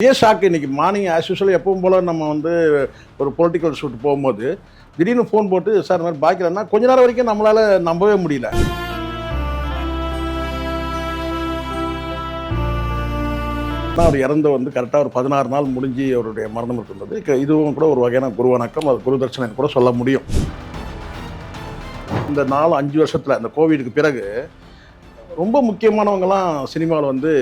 Shock இன்னைக்கு morning as usual எப்பவும் போல் நம்ம வந்து ஒரு பொலிட்டிக்கல் ஷூட் போகும்போது திடீர்னு ஃபோன் போட்டு சார் மாதிரி பாய்க்கிறேன்னா கொஞ்ச நேரம் வரைக்கும் நம்மளால் நம்பவே முடியல. அவர் இறந்து வந்து கரெக்டாக ஒரு 16 நாள் முடிஞ்சு அவருடைய மரணம் இருந்தது. இதுவும் கூட ஒரு வகையான குரு வணக்கம், அது குரு தட்சணை கூட சொல்ல முடியும். இந்த 4-5 வருஷத்தில் இந்த கோவிடுக்கு பிறகு ரொம்ப முக்கியமானவங்கலாம் சினிமாவில் வந்து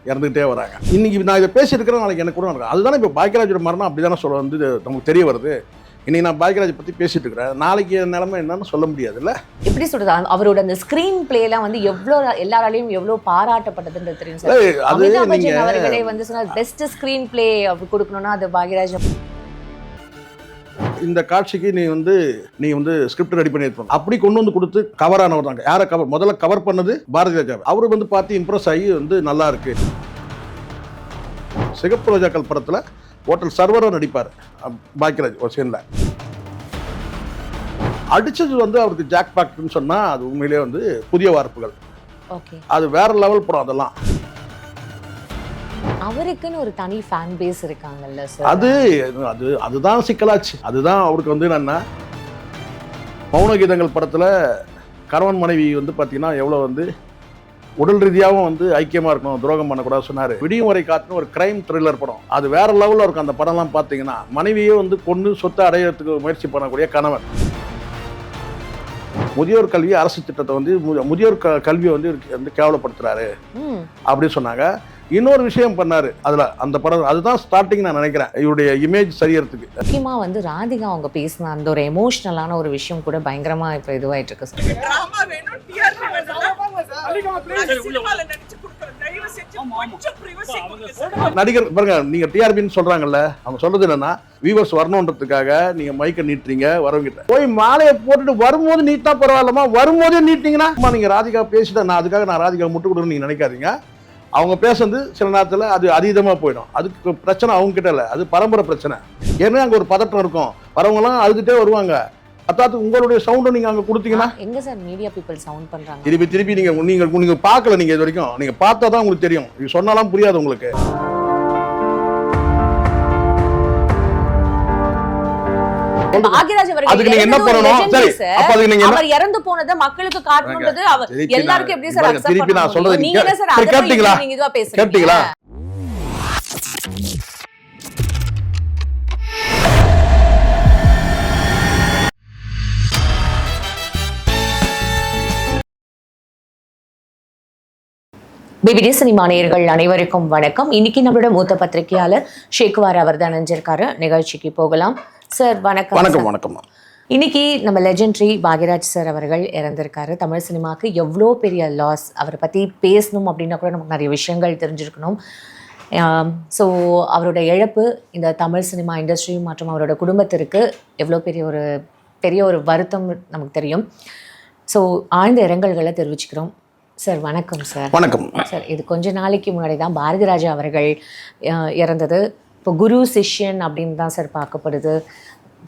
இறந்துகிட்டே வராங்க. இன்றைக்கி நான் இதை பேசியிருக்கிறேன், நாளைக்கு எனக்கு கூட நடக்கும். அதுதானே இப்போ பாக்கியராஜோட மரணம் அப்படி தானே சொல்ல வந்து நமக்கு தெரிய வருது. இன்றைக்கி நான் பாக்கியராஜை பற்றி பேசிட்டு இருக்கிறேன், நாளைக்கு நிலைமை என்னன்னு சொல்ல முடியாதுல்ல. எப்படி சொல்றது, அவரோட அந்த ஸ்கிரீன் பிளேலாம் வந்து எவ்வளோ எல்லாராலையும் எவ்வளோ பாராட்டப்பட்டதுன்றது தெரியும் சார். அமிதாப் பச்சன் அவர்களே வந்து சொன்னால் பெஸ்ட் ஸ்கிரீன் பிளே அப்படி கொடுக்கணும்னா அது பாக்கியராஜ். இந்த காட்சிக்கு நீ வந்து ஸ்கிரிப்ட் ரெடி பண்ணியிருப்போம் அப்படி கொண்டு வந்து கொடுத்து கவர் ஆனவர் தாங்க. யாரை கவர் முதல்ல கவர் பண்ணது பாரதி ராஜா. அவரு வந்து பார்த்து இம்ப்ரெஸ் ஆகி வந்து நல்லா இருக்கு. சிகப்பு ரோஜாக்கள் படத்தில் ஹோட்டல் சர்வராக நடிப்பார் பாக்கியராஜ் ஒரு சீனில். அடிச்சது வந்து அவருக்கு ஜாக் பாக்ட்னு சொன்னால் அது உண்மையிலே வந்து புதிய வார்ப்புகள். அது வேற லெவல் படம். அதெல்லாம் அவருக்குன்னு ஒரு தனி ஃபேன் பேஸ் இருக்காங்கல்ல சார். அதுதான் சிக்கலாச்சு. அதுதான் அவருக்கு வந்து என்னன்னா மௌன கீதங்கள் படத்தில் கணவன் மனைவி வந்து பார்த்தீங்கன்னா எவ்வளோ வந்து உடல் ரீதியாகவும் வந்து ஐக்கியமாக இருக்கணும், துரோகம் பண்ணக்கூடாது சொன்னார். விடியும் வரை காத்துன்னு ஒரு கிரைம் த்ரில்லர் படம், அது வேற லெவலில் இருக்கும். அந்த படம்லாம் பார்த்தீங்கன்னா மனைவியே வந்து கொண்டு சொத்தை அடையிறதுக்கு முயற்சி பண்ணக்கூடிய கணவன். முதியோர் கல்வி அரசு திட்டத்தை வந்து முதியோர் கல்வியை வந்து கேவலப்படுத்துறாரு அப்படின்னு சொன்னாங்க. இன்னொரு விஷயம் பண்ணாரு அதுல, அந்த படம் அதுதான் ஸ்டார்டிங் நான் நினைக்கிறேன் இவருடைய இமேஜ் சரியறதுக்கு. முக்கியமா வந்து ராதிகா அவங்க பேசின அந்த ஒரு எமோஷனலான ஒரு விஷயம் கூட பயங்கரமா இப்ப இதுவாயிட்டு இருக்கு சார். நடிகர் பாருங்க, நீங்க டிஆர்பின்னு சொல்றாங்கல்ல, அவங்க சொல்றது என்னன்னா வியூவர்ஸ் வரணுன்றதுக்காக நீங்க மைக்க நீட்டுறீங்க வரவங்கிட்ட. போய் மாலையை போட்டுட்டு வரும்போது நீட்டா பரவாயில்லமா, வரும்போதே நீட்டிங்கன்னா நீங்க ராதிகா பேசிட்டா நான் அதுக்காக நான் ராதிகா முட்டு கொடுன்னு நீங்க நினைக்காதீங்க. அவங்க பேசுறது சில நேரத்தில் அது அதீதமாக போயிடும். அதுக்கு பிரச்சனை அவங்க கிட்ட இல்லை, அது பரம்பரை பிரச்சனை. ஏன்னா அங்கே ஒரு பதட்டம் இருக்கும், வரவங்கலாம் அழுதுகிட்டே வருவாங்க. அதாவது உங்களுடைய சவுண்டை நீங்கள் அங்கே கொடுத்தீங்கன்னா எங்க சார் மீடியா பீப்புள் சவுண்ட் பண்றாங்க. திருப்பி நீங்கள் பார்க்கல, நீங்கள் இது வரைக்கும் நீங்கள் பார்த்தா தான் உங்களுக்கு தெரியும். இது சொன்னாலாம் புரியாது உங்களுக்கு. பாக்கியராஜ் என்ன பண்ணணும், அவர் இறந்து போனதை மக்களுக்கு காட்டணும்ன்றது எல்லாருக்கும் எப்படி சார் அக்செப்ட் திருப்பி நான் சொல்றது நீங்க சார் அத கேட்டீங்களா? நீங்க இதுவா பேசுறீங்க கேட்டீங்களா? பிபிடி சினிமா நேயர்கள் அனைவருக்கும் வணக்கம். இன்னைக்கு நம்மளோட மூத்த பத்திரிகையாளர் ஷேக்வார் அவர் தான் நினைஞ்சிருக்காரு. நிகழ்ச்சிக்கு போகலாம் சார். வணக்கம். வணக்கம். வணக்கம். இன்னைக்கு நம்ம லெஜெண்டரி பாக்யராஜ் சார் அவர்கள் இறந்திருக்காரு. தமிழ் சினிமாவுக்கு எவ்வளோ பெரிய லாஸ். அவரை பற்றி பேசணும் அப்படின்னா கூட நமக்கு நிறைய விஷயங்கள் தெரிஞ்சிருக்கணும். ஸோ அவரோட இழப்பு இந்த தமிழ் சினிமா இண்டஸ்ட்ரி மற்றும் அவரோட குடும்பத்திற்கு எவ்வளோ பெரிய ஒரு வருத்தம் நமக்கு தெரியும். ஸோ ஆழ்ந்த இரங்கல்களை தெரிவிச்சுக்கிறோம். சார் வணக்கம் சார். வணக்கம் சார். இது கொஞ்ச நாளைக்கு முன்னாடி தான் பாரதி ராஜா அவர்கள் இறந்தது. இப்போ குரு சிஷ்யன் அப்படின்னு தான் சார் பார்க்கப்படுது.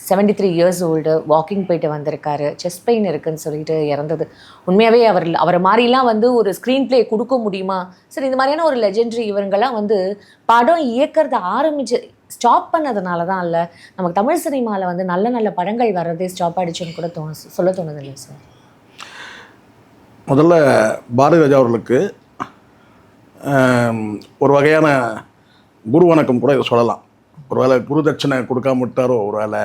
73 இயர்ஸ் ஓல்டு, வாக்கிங் போயிட்டு வந்திருக்காரு, செஸ்ட் பெயின் இருக்குன்னு சொல்லிட்டு இறந்தது. உண்மையாகவே அவரை மாதிரிலாம் வந்து ஒரு ஸ்க்ரீன் பிளே கொடுக்க முடியுமா சார்? இந்த மாதிரியான ஒரு லெஜெண்டரி இவங்கெல்லாம் வந்து படம் இயக்கிறத ஆரம்பிச்சு ஸ்டாப் பண்ணதுனால தான் இல்லை, நமக்கு தமிழ் சினிமாவில் வந்து நல்ல நல்ல படங்கள் வர்றதே ஸ்டாப் ஆகிடுச்சுன்னு கூட சொல்ல தோணுது இல்லை சார்? முதல்ல பாரதி ராஜா அவர்களுக்கு ஒரு வகையான குரு வணக்கம் கூட இதை சொல்லலாம். ஒரு வேளை குரு தட்சணை கொடுக்காம விட்டாரோ ஒரு வேளை.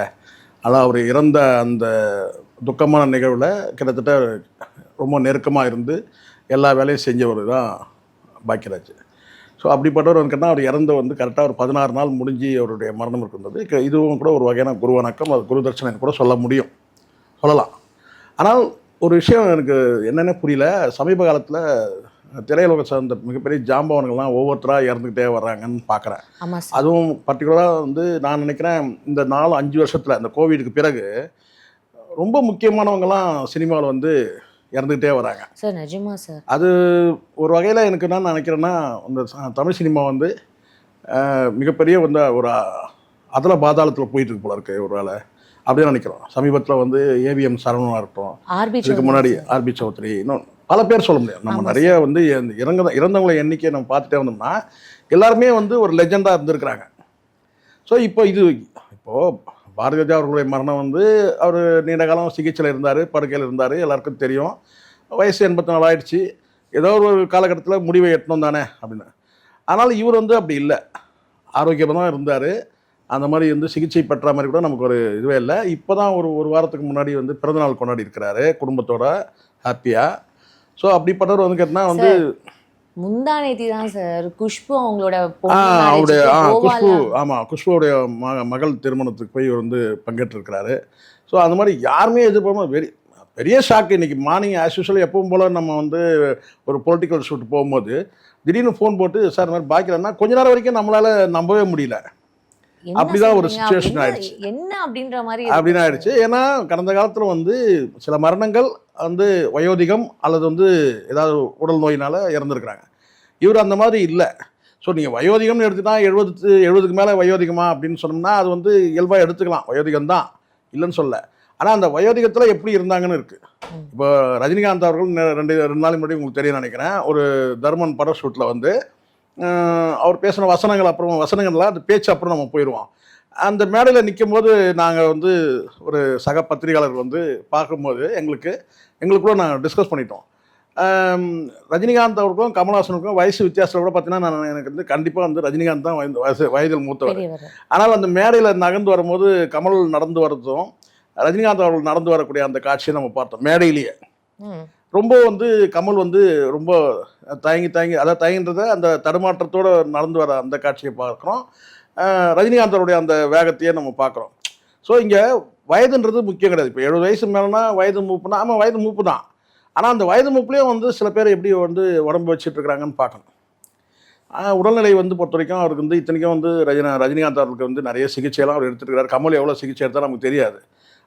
அதான் அவர் இறந்த அந்த துக்கமான நிகழ்வில் கிட்டத்தட்ட ரொம்ப நெருக்கமாக இருந்து எல்லா வேலையும் செஞ்சவர் தான் பாக்கியராஜ். ஸோ அப்படிப்பட்டவர் வந்துக்கிட்டால் அவர் இறந்த வந்து கரெக்டாக ஒரு 16 நாள் முடிஞ்சு அவருடைய மரணம் இருந்தது. இதுவும் கூட ஒரு வகையான குரு வணக்கம், அது குரு தட்சணை கூட சொல்லலாம். ஆனால் ஒரு விஷயம் எனக்கு என்னென்ன புரியல, சமீப காலத்தில் திரையுலக சார்ந்த மிகப்பெரிய ஜாம்பவன்கள்லாம் ஒவ்வொருத்தராக இறந்துக்கிட்டே வர்றாங்கன்னு பார்க்குறேன். அதுவும் பர்டிகுலராக வந்து நான் நினைக்கிறேன் இந்த 4-5 வருஷத்தில் இந்த கோவிடுக்கு பிறகு ரொம்ப முக்கியமானவங்கலாம் சினிமாவில் வந்து இறந்துக்கிட்டே வராங்க சார். நிஜமா சார்? அது ஒரு வகையில் எனக்கு என்ன நினைக்கிறேன்னா, இந்த தமிழ் சினிமா வந்து மிகப்பெரிய வந்து ஒரு அதல பாதாளத்தில் போயிட்டு போல இருக்கு ஒரு வேலை அப்படின்னு நினைக்கிறோம். சமீபத்தில் வந்து ஏவிஎம் சரவணனாக இருக்கட்டும், இதுக்கு முன்னாடி ஆர்பி சௌத்ரி, இன்னும் பல பேர் சொல்ல முடியாது. நம்ம நிறைய வந்து இறந்தவங்களை எண்ணிக்கை நம்ம பார்த்துட்டே வந்தோம்னா எல்லாருமே வந்து ஒரு லெஜெண்டாக இருந்திருக்கிறாங்க. ஸோ இப்போது பாரதி ராஜா அவர்களுடைய மரணம் வந்து அவர் நீண்ட காலம் சிகிச்சையில் இருந்தார், படுக்கையில் இருந்தார், எல்லாருக்கும் தெரியும். வயசு 84 ஆயிடுச்சு. ஏதோ ஒரு காலகட்டத்தில் முடிவை எட்டணும் தானே அப்படின்னு. ஆனால் இவர் வந்து அப்படி இல்லை, ஆரோக்கியமாக தான் இருந்தார். அந்த மாதிரி வந்து சிகிச்சை பெற்ற மாதிரி கூட நமக்கு ஒரு இதுவே இல்லை. இப்போ தான் ஒரு வாரத்துக்கு முன்னாடி வந்து பிறந்தநாள் கொண்டாடி இருக்கிறாரு குடும்பத்தோட ஹாப்பியாக. ஸோ அப்படிப்பட்டவர் வந்து கேட்டினா வந்து முந்தானேத்தி தான் சார் குஷ்பு அவங்களோட அவருடைய குஷ்பு, ஆமாம், குஷ்புடைய மகள் திருமணத்துக்கு போய் வந்து பங்கேற்றிருக்கிறாரு. ஸோ அந்த மாதிரி யாருமே எதிர்பார்க்காம பெரிய ஷாக்கு. இன்றைக்கி மார்னிங் ஆஸ் யூஸ்வல் எப்பவும் போல் நம்ம வந்து ஒரு பொலிட்டிக்கல் ஷூட் போகும்போது திடீர்னு ஃபோன் போட்டு சார் இந்த மாதிரி பாக்கிலன்னா கொஞ்ச நேரம் வரைக்கும் நம்மளால் நம்பவே முடியல. அப்படிதான் ஒரு சுச்சுவேஷன் ஆயிடுச்சு. என்ன அப்படின்ற மாதிரி அப்படின்னு ஆயிடுச்சு. ஏன்னா கடந்த காலத்தில் வந்து சில மரணங்கள் வந்து வயோதிகம் அல்லது வந்து ஏதாவது உடல் நோயினால் இறந்துருக்குறாங்க. இவர் அந்த மாதிரி இல்லை. ஸோ நீங்கள் வயோதிகம்னு எடுத்துட்டா 70க்கு மேலே வயோதிகமா அப்படின்னு சொன்னோம்னா அது வந்து இயல்பாக எடுத்துக்கலாம், வயோதிகம் தான், இல்லைன்னு சொல்ல. ஆனால் அந்த வயோதிகத்தில் எப்படி இருந்தாங்கன்னு இருக்குது. இப்போ ரஜினிகாந்த் அவர்கள் ரெண்டு நாளைக்கு முன்னாடி உங்களுக்கு தெரியும் நினைக்கிறேன், ஒரு தர்மன் பட ஷூட்டில் வந்து அவர் பேசின வசனங்கள்லாம் அந்த பேச்சு அப்புறம் நம்ம போயிடுவோம். அந்த மேடையில் நிற்கும் போது நாங்கள் வந்து ஒரு சக பத்திரிகையாளர் வந்து பார்க்கும்போது எங்களுக்குள்ள நாங்கள் டிஸ்கஸ் பண்ணிட்டோம். ரஜினிகாந்த் அவருக்கும் கமல்ஹாசனுக்கும் வயசு வித்தியாசத்தில் கூட பார்த்தீங்கன்னா எனக்கு வந்து கண்டிப்பாக வந்து ரஜினிகாந்த் தான் வயதில் மூத்தவர். ஆனால் அந்த மேடையில் நகர்ந்து வரும்போது கமல் நடந்து வர்றதும் ரஜினிகாந்த் அவர்கள் நடந்து வரக்கூடிய அந்த காட்சியை நம்ம பார்த்தோம். மேடையிலேயே ரொம்ப வந்து கமல் வந்து ரொம்ப தயங்கி அதாவது தயங்கின்றத அந்த தடுமாற்றத்தோடு நடந்து வர அந்த காட்சியை பார்க்குறோம். ரஜினிகாந்தருடைய அந்த வேகத்தையே நம்ம பார்க்குறோம். ஸோ இங்கே வயதுன்றது முக்கியம் கிடையாது. இப்போ 70 வயசு மேலேனா வயது மூப்புனா, ஆமாம் வயது மூப்பு தான். ஆனால் அந்த வயது மூப்புலேயும் வந்து சில பேர் எப்படி வந்து உடம்பு வச்சுட்ருக்குறாங்கன்னு பார்க்கணும். உடல்நிலை வந்து பொறுத்த வரைக்கும் அவருக்கு வந்து இத்தனைக்கும் வந்து ரஜினிகாந்த் அவருக்கு வந்து நிறைய சிகிச்சையெல்லாம் அவர் எடுத்துருக்கிறார். கமல் எவ்வளோ சிகிச்சை எடுத்தாலும் நமக்கு தெரியாது.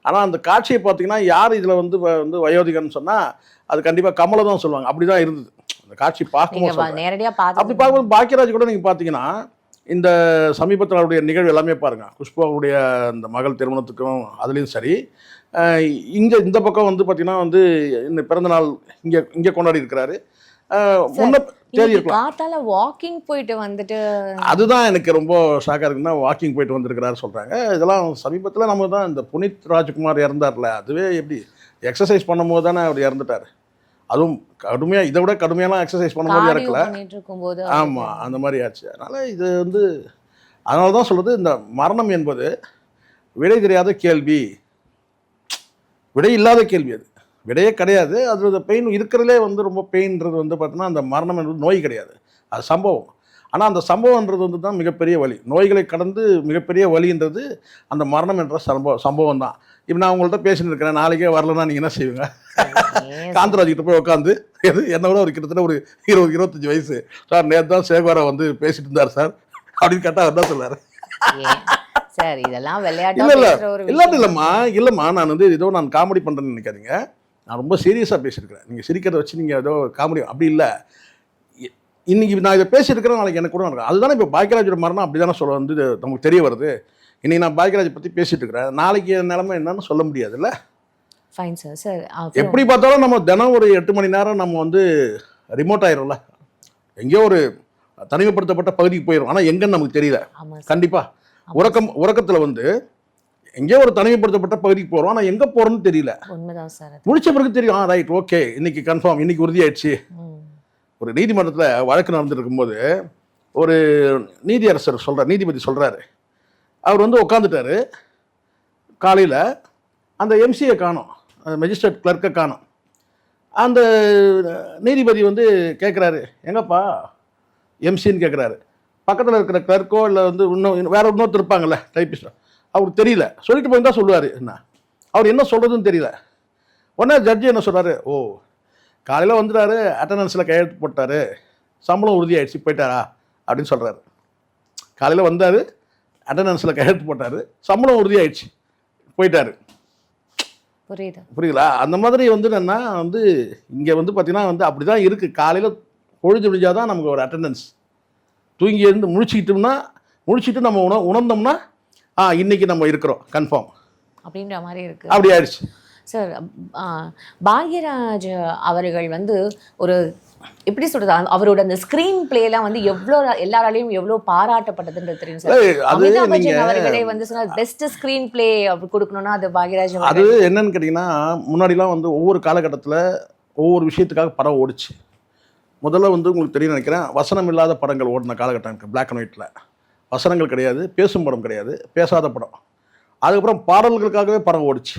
ஆனால் அந்த காட்சியை பார்த்தீங்கன்னா யார் இதில் வந்து வயோதிகன்னு சொன்னால் அது கண்டிப்பாக கமலை தான் சொல்லுவாங்க. அப்படி தான் இருந்தது அந்த காட்சி பார்க்கும்போது. நேரடியாக அப்படி பார்க்கும்போது பாக்கியராஜ் கூட நீங்கள் பார்த்தீங்கன்னா இந்த சமீபத்தில் அவருடைய நிகழ்வு எல்லாமே பாருங்கள், குஷ்புவுடைய அந்த மகள் திருமணத்துக்கும் அதுலேயும் சரி, இந்த பக்கம் வந்து பார்த்தீங்கன்னா வந்து இந்த பிறந்தநாள் இங்கே கொண்டாடி இருக்கிறாரு. வாக்கிங் போயிட்டு வந்துட்டு அதுதான் எனக்கு ரொம்ப ஷாக்காக இருக்குன்னா வாக்கிங் போயிட்டு வந்திருக்கிறாரு சொல்கிறாங்க. இதெல்லாம் சமீபத்தில் நம்ம தான் இந்த புனித் ராஜ்குமார் இறந்தார்ல, அதுவே எப்படி எக்ஸசைஸ் பண்ணும்போது தானே அவர் இறந்துட்டார். அதுவும் கடுமையாக, இதை விட கடுமையெல்லாம் எக்ஸசைஸ் பண்ணும்போது இறக்கல. ஆமாம், அந்த மாதிரி ஆச்சு. அதனால் இது வந்து அதனால தான் சொல்கிறது, இந்த மரணம் என்பது விடை தெரியாத கேள்வி, விடை இல்லாத கேள்வி. அது விடையே கிடையாது. அது பெயின் இருக்கிறதுலே வந்து ரொம்ப பெயின்றது வந்து பார்த்தீங்கன்னா அந்த மரணம் என்பது நோய் கிடையாது, அது சம்பவம். ஆனால் அந்த சம்பவம்ன்றது வந்து தான் மிகப்பெரிய வலி. நோய்களை கடந்து மிகப்பெரிய வலின்றது அந்த மரணம் என்ற சம்பவம் தான். இப்போ நான் உங்கள்கிட்ட பேசின்னு இருக்கிறேன், நாளைக்கே வரலன்னா நீங்கள் என்ன செய்வீங்க? காந்தராஜ்கிட்ட போய் உட்காந்து என்னை விட ஒரு கிட்டத்தட்ட ஒரு 20-25 வயசு சார், நேற்று தான் சேகரா வந்து பேசிட்டு இருந்தார் சார் அப்படின்னு கேட்டால் அவர் தான் சொல்லார். சார் இதெல்லாம் இல்லைம்மா நான் வந்து ஏதோ நான் காமெடி பண்ணுறேன்னு நினைக்காதீங்க, நான் ரொம்ப சீரியஸாக பேசியிருக்கிறேன். நீங்கள் சிரிக்கிறத வச்சு நீங்கள் ஏதோ காமெடி அப்படி இல்லை. இன்றைக்கி நான் இதை பேசியிருக்கிறேன், நாளைக்கு எனக்கு கூட நடக்கும். அதுதானே இப்போ பாக்கியராஜோட மரணம் அப்படி தானே சொல்ல வந்து நமக்கு தெரிய வருது. இன்றைக்கி நான் பாக்கியராஜ் பற்றி பேசிகிட்டு இருக்கிறேன், நாளைக்கு நிலைமை என்னன்னு சொல்ல முடியாதுல்ல. Fine sir. சார் எப்படி பார்த்தாலும் நம்ம தினம் ஒரு 8 மணி நேரம் நம்ம வந்து ரிமோட் ஆயிரும்ல, எங்கேயோ ஒரு தனிமைப்படுத்தப்பட்ட பகுதிக்கு போயிடும். ஆனால் எங்கன்னு நமக்கு தெரியல. கண்டிப்பாக உறக்கத்தில் வந்து எங்கேயோ ஒரு தனிமைப்படுத்தப்பட்ட பகுதிக்கு போகிறோம், ஆனால் எங்கே போகிறோன்னு தெரியல. முடிச்ச பிறகு தெரியும், ரைட் ஓகே இன்னைக்கு கன்ஃபார்ம், இன்னைக்கு உறுதியாயிடுச்சு. ஒரு நீதிமன்றத்தில் வழக்கு நடந்துருக்கும்போது ஒரு நீதிபதி சொல்கிறாரு, அவர் வந்து உட்காந்துட்டாரு, காலையில் அந்த எம்சியை காணோம், மெஜிஸ்ட்ரேட் கிளர்க்கை காணோம். அந்த நீதிபதி வந்து கேட்குறாரு, எங்கப்பா எம்சின்னு கேட்குறாரு. பக்கத்தில் இருக்கிற கிளர்க்கோ இல்லை வந்து இன்னொருத்தர் இருப்பாங்கள்ல டைப்பிஸ்டோ, அவருக்கு தெரியல, சொல்லிட்டு போய் தான் சொல்லுவார். அவர் என்ன சொல்கிறதுன்னு தெரியல. உடனே ஜட்ஜி என்ன சொல்கிறாரு, ஓ காலையில் வந்துட்டாரு, அட்டண்டன்ஸில் கையெழுத்து போட்டார், சம்பளம் உறுதியாயிடுச்சு போயிட்டாரா அப்படின்னு சொல்கிறாரு. காலையில் வந்தார், அட்டண்டன்ஸில் கையெழுத்து போட்டார், சம்பளம் உறுதியாயிடுச்சு போயிட்டார். புரியுதுங்களா? அந்த மாதிரி வந்து என்னென்னா வந்து இங்கே வந்து பார்த்திங்கன்னா வந்து அப்படி தான் இருக்குது. காலையில் பொழுது விடிஞ்சால் தான் நமக்கு ஒரு அட்டண்டன்ஸ். தூங்கி இருந்து முழிச்சிட்டு நம்ம உணர்ந்தோம்னா இன்றைக்கி நம்ம இருக்கிறோம் கன்ஃபார்ம் அப்படின்ற மாதிரி இருக்குது. அப்படி ஆயிடுச்சு. சார் பாக்யராஜ் அவர்கள் வந்து ஒரு எப்படி சொல்றது அவரோட அந்த ஸ்கிரீன் பிளேலாம் வந்து எவ்வளோ எல்லாராலையும் எவ்வளோ பாராட்டப்பட்டதுன்றது தெரியும் சார். அது அமிதாப் நீங்க பச்சன் அவர்களே வந்து சொன்னா பெஸ்ட் ஸ்கிரீன் பிளே அப்படி கொடுக்கணும்னா அது பாக்யராஜ் அது அவர்கள். என்னன்னு கேட்டிங்கன்னா, முன்னாடிலாம் வந்து ஒவ்வொரு காலகட்டத்தில் ஒவ்வொரு விஷயத்துக்காக படம் ஓடிச்சு. முதல்ல வந்து உங்களுக்கு தெரியும் நினைக்கிறேன், வசனம் இல்லாத படங்கள் ஓடின காலகட்டம் இருக்குது பிளாக் அண்ட் ஒயிட்டில். வசனங்கள் கிடையாது, பேசும் படம் கிடையாது, பேசாத படம். அதுக்கப்புறம் பாடல்களுக்காகவே படம் ஓடிச்சு.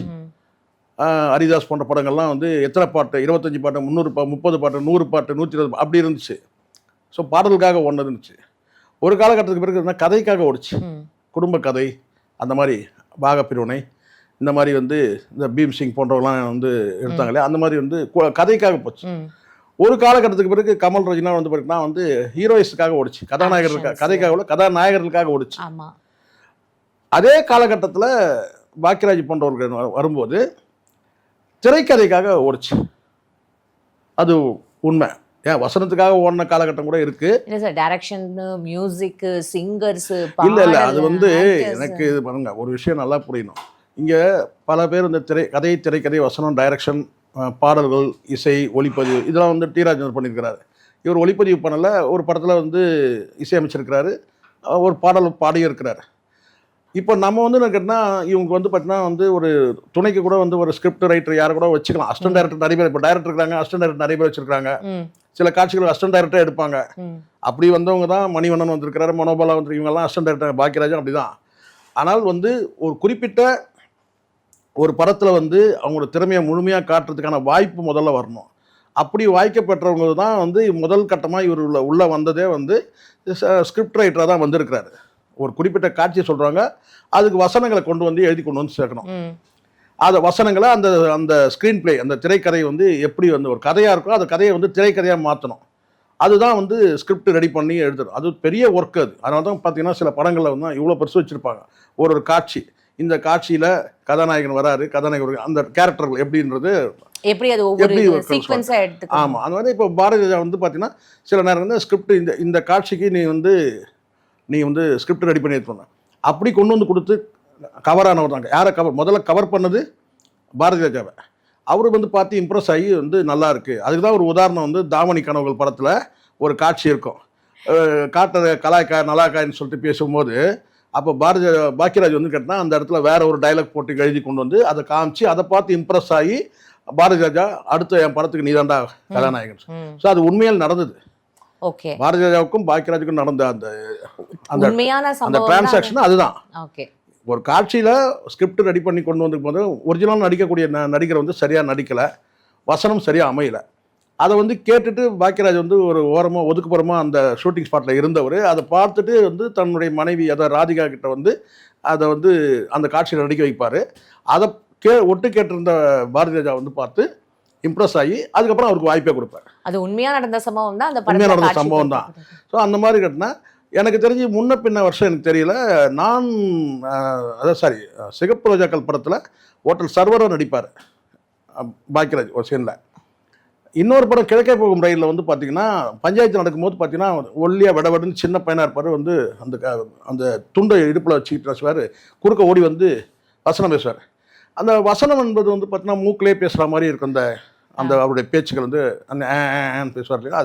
ஹரிதாஸ் போன்ற படங்கள்லாம் வந்து எத்தனை பாட்டு, 25 பாட்டு, 300 30 பாட்டு, 100 பாட்டு, 120 அப்படி இருந்துச்சு. ஸோ பாடலுக்காக ஓடினது இருந்துச்சு. ஒரு காலகட்டத்துக்கு பிறகு இருந்தால் கதைக்காக ஓடிச்சு. குடும்ப கதை, அந்த மாதிரி பாகப்பிரிவினை, இந்த மாதிரி வந்து இந்த பீம் சிங் போன்றவங்களாம் வந்து எடுத்தாங்களே, அந்த மாதிரி வந்து கதைக்காக போச்சு. ஒரு காலகட்டத்துக்கு பிறகு கமல் ரஜினா வந்து பார்த்தீங்கன்னா வந்து ஹீரோயிஸ்க்காக ஓடிச்சு, கதாநாயகர்களுக்காக, கதைக்காக உள்ள கதாநாயகர்களுக்காக ஓடிச்சு. அதே காலகட்டத்தில் பாக்யராஜ் போன்றவர்கள் வரும்போது திரைக்கதைக்காக ஓடிச்சு. அது உண்மை. ஏன் வசனத்துக்காக ஓடின காலகட்டம் கூட இருக்கு. இல்லை சார், டைரக்ஷன், மியூசிக், சிங்கர்ஸ், இல்லை அது வந்து எனக்கு இது பாருங்க, ஒரு விஷயம் நல்லா புரியணும். இங்கே பல பேர் இந்த திரைக்கதை, வசனம், டைரக்ஷன், பாடல்கள், இசை, ஒளிப்பதிவு இதெல்லாம் வந்து டி ராஜேந்தர் பண்ணியிருக்கிறாரு. இவர் ஒளிப்பதிவு பண்ணல, ஒரு படத்தில் வந்து இசையமைச்சிருக்கிறாரு, ஒரு பாடல் பாடியிருக்கிறார். இப்போ நம்ம வந்து கேட்டிங்கன்னா இவங்க வந்து பார்த்தீங்கன்னா வந்து ஒரு துணைக்கு கூட வந்து ஒரு ஸ்கிரிப்ட் ரைட்டர் யாரை கூட வச்சுக்கலாம். அசிஸ்டன்ட் டைரக்டர் நிறைய பேர், இப்போ டைரக்டர் இருக்காங்க, அசிஸ்டன்ட் டைரக்டர் நிறைய பேர் வச்சிருக்காங்க. சில காட்சிகள் அசிஸ்டன்ட் டைரக்டர் எடுப்பாங்க. அப்படி வந்தவங்க தான் மணிவண்ணன் வந்திருக்கிறாரு, மனோபாலா வந்து இவங்கெல்லாம் அசிஸ்டன்ட் டைரக்டர். பாக்யராஜன் அப்படி தான். ஆனால் வந்து ஒரு குறிப்பிட்ட ஒரு படத்தில் வந்து அவங்களோட திறமையை முழுமையாக காட்டுறதுக்கான வாய்ப்பு முதல்ல வரணும். அப்படி வாய்க்க பெற்றவங்க தான் வந்து முதல் கட்டமாக இவர் உள்ள வந்ததே வந்து ஸ்கிரிப்ட் ரைட்டராக தான் வந்திருக்கிறாரு. ஒரு குறிப்பிட்ட காட்சியை சொல்கிறாங்க, அதுக்கு வசனங்களை கொண்டு வந்து எழுதி கொண்டு வந்து சேர்க்கணும். அந்த வசனங்களை அந்த அந்த ஸ்க்ரீன் பிளே, அந்த திரைக்கதை வந்து எப்படி வந்து ஒரு கதையாக இருக்கோ அந்த கதையை வந்து திரைக்கதையாக மாற்றணும். அதுதான் வந்து ஸ்கிரிப்ட் ரெடி பண்ணி எழுதணும். அது பெரிய ஒர்க். அது அதனால தான் பார்த்தீங்கன்னா சில படங்களில் வந்து இவ்வளோ பெருசு வச்சுருப்பாங்க. ஒரு காட்சி, இந்த காட்சியில் கதாநாயகன் வராரு, கதாநாயகன் அந்த கேரக்டர்கள் எப்படின்றது எப்படி அது ஒவ்வொரு சீக்வென்ஸா எடுத்துக்கணும். ஆமாம், அது வந்து இப்போ பாரதி ராஜா வந்து பார்த்தீங்கன்னா சில நேரம் வந்து ஸ்கிரிப்ட் இந்த காட்சிக்கு நீ வந்து ஸ்கிரிப்ட் ரெடி பண்ணி எடுத்துக்கணும் அப்படி கொண்டு வந்து கொடுத்து கவரானவர் தாங்க. யாரை முதல்ல கவர் பண்ணது பாரதி ராஜாவை. அவர் வந்து பார்த்து இம்ப்ரெஸ் ஆகி வந்து நல்லா இருக்குது. அதுக்கு தான் ஒரு உதாரணம் வந்து தாமணி கனவுகள் படத்தில் ஒரு காட்சி இருக்கும். காட்டுற நல்லாக்காயின்னு சொல்லிட்டு பேசும்போது அப்போ பாக்யராஜ் வந்து கேட்டால் அந்த இடத்துல வேற ஒரு டைலாக் போட்டு எழுதி கொண்டு வந்து அதை காமிச்சு அதை பார்த்து இம்ப்ரெஸ் ஆகி பாரதி ராஜா அடுத்த என் படத்துக்கு நீதாண்டா கதாநாயகன். ஸோ அது உண்மையில் நடந்தது. பாரதி ராஜாவுக்கும் பாக்யராஜுக்கும் நடந்த அந்த டிரான்சாக்ஷன் அதுதான். ஒரு காட்சியில் ஸ்கிரிப்ட் ரெடி பண்ணி கொண்டு வந்து போது ஒரிஜினல் நடிக்கக்கூடிய நடிகர் வந்து சரியாக நடிக்கலை, வசனம் சரியாக அமையலை. அதை வந்து கேட்டுட்டு பாக்யராஜ் வந்து ஒரு ஓரமாக ஒதுக்குப்புறமாக அந்த ஷூட்டிங் ஸ்பாட்டில் இருந்தவர் அதை பார்த்துட்டு வந்து தன்னுடைய மனைவி அதாவது ராதிகா கிட்ட வந்து அதை வந்து அந்த காட்சியில் நடிக்க வைப்பார். அதை ஒட்டு கேட்டிருந்த பாரதி ராஜா வந்து பார்த்து இம்ப்ரெஸ் ஆகி அதுக்கப்புறம் அவருக்கு வாய்ப்பே கொடுப்பார். அது உண்மையாக நடந்த சம்பவம் தான். உண்மையாக நடந்த சம்பவம் தான். ஸோ அந்த மாதிரி கேட்டினா எனக்கு தெரிஞ்சு முன்ன பின்ன வருஷம் எனக்கு தெரியல. நான் சிகப்பு ரோஜாக்கள் படத்தில் ஹோட்டல் சர்வராக நடிப்பார் பாக்யராஜ் ஒரு சீனில். இன்னொரு படம் கிழக்கே போகும் ரயிலில் வந்து பார்த்தீங்கன்னா பஞ்சாயத்து நடக்கும்போது பார்த்தீங்கன்னா ஒல்லியாக விடவடுன்னு சின்ன பையனாக இருப்பார். வந்து அந்த துண்டை இடுப்பில் வச்சுக்கிட்டு பேசுவார், குறுக்க ஓடி வந்து வசனம் பேசுவார். அந்த வசனம் என்பது வந்து பார்த்தீங்கன்னா மூக்கிலே பேசுகிற மாதிரி இருக்கும். அந்த அவருடைய பேச்சுக்கள் வந்து அந்த பேசுவார் இல்லையா,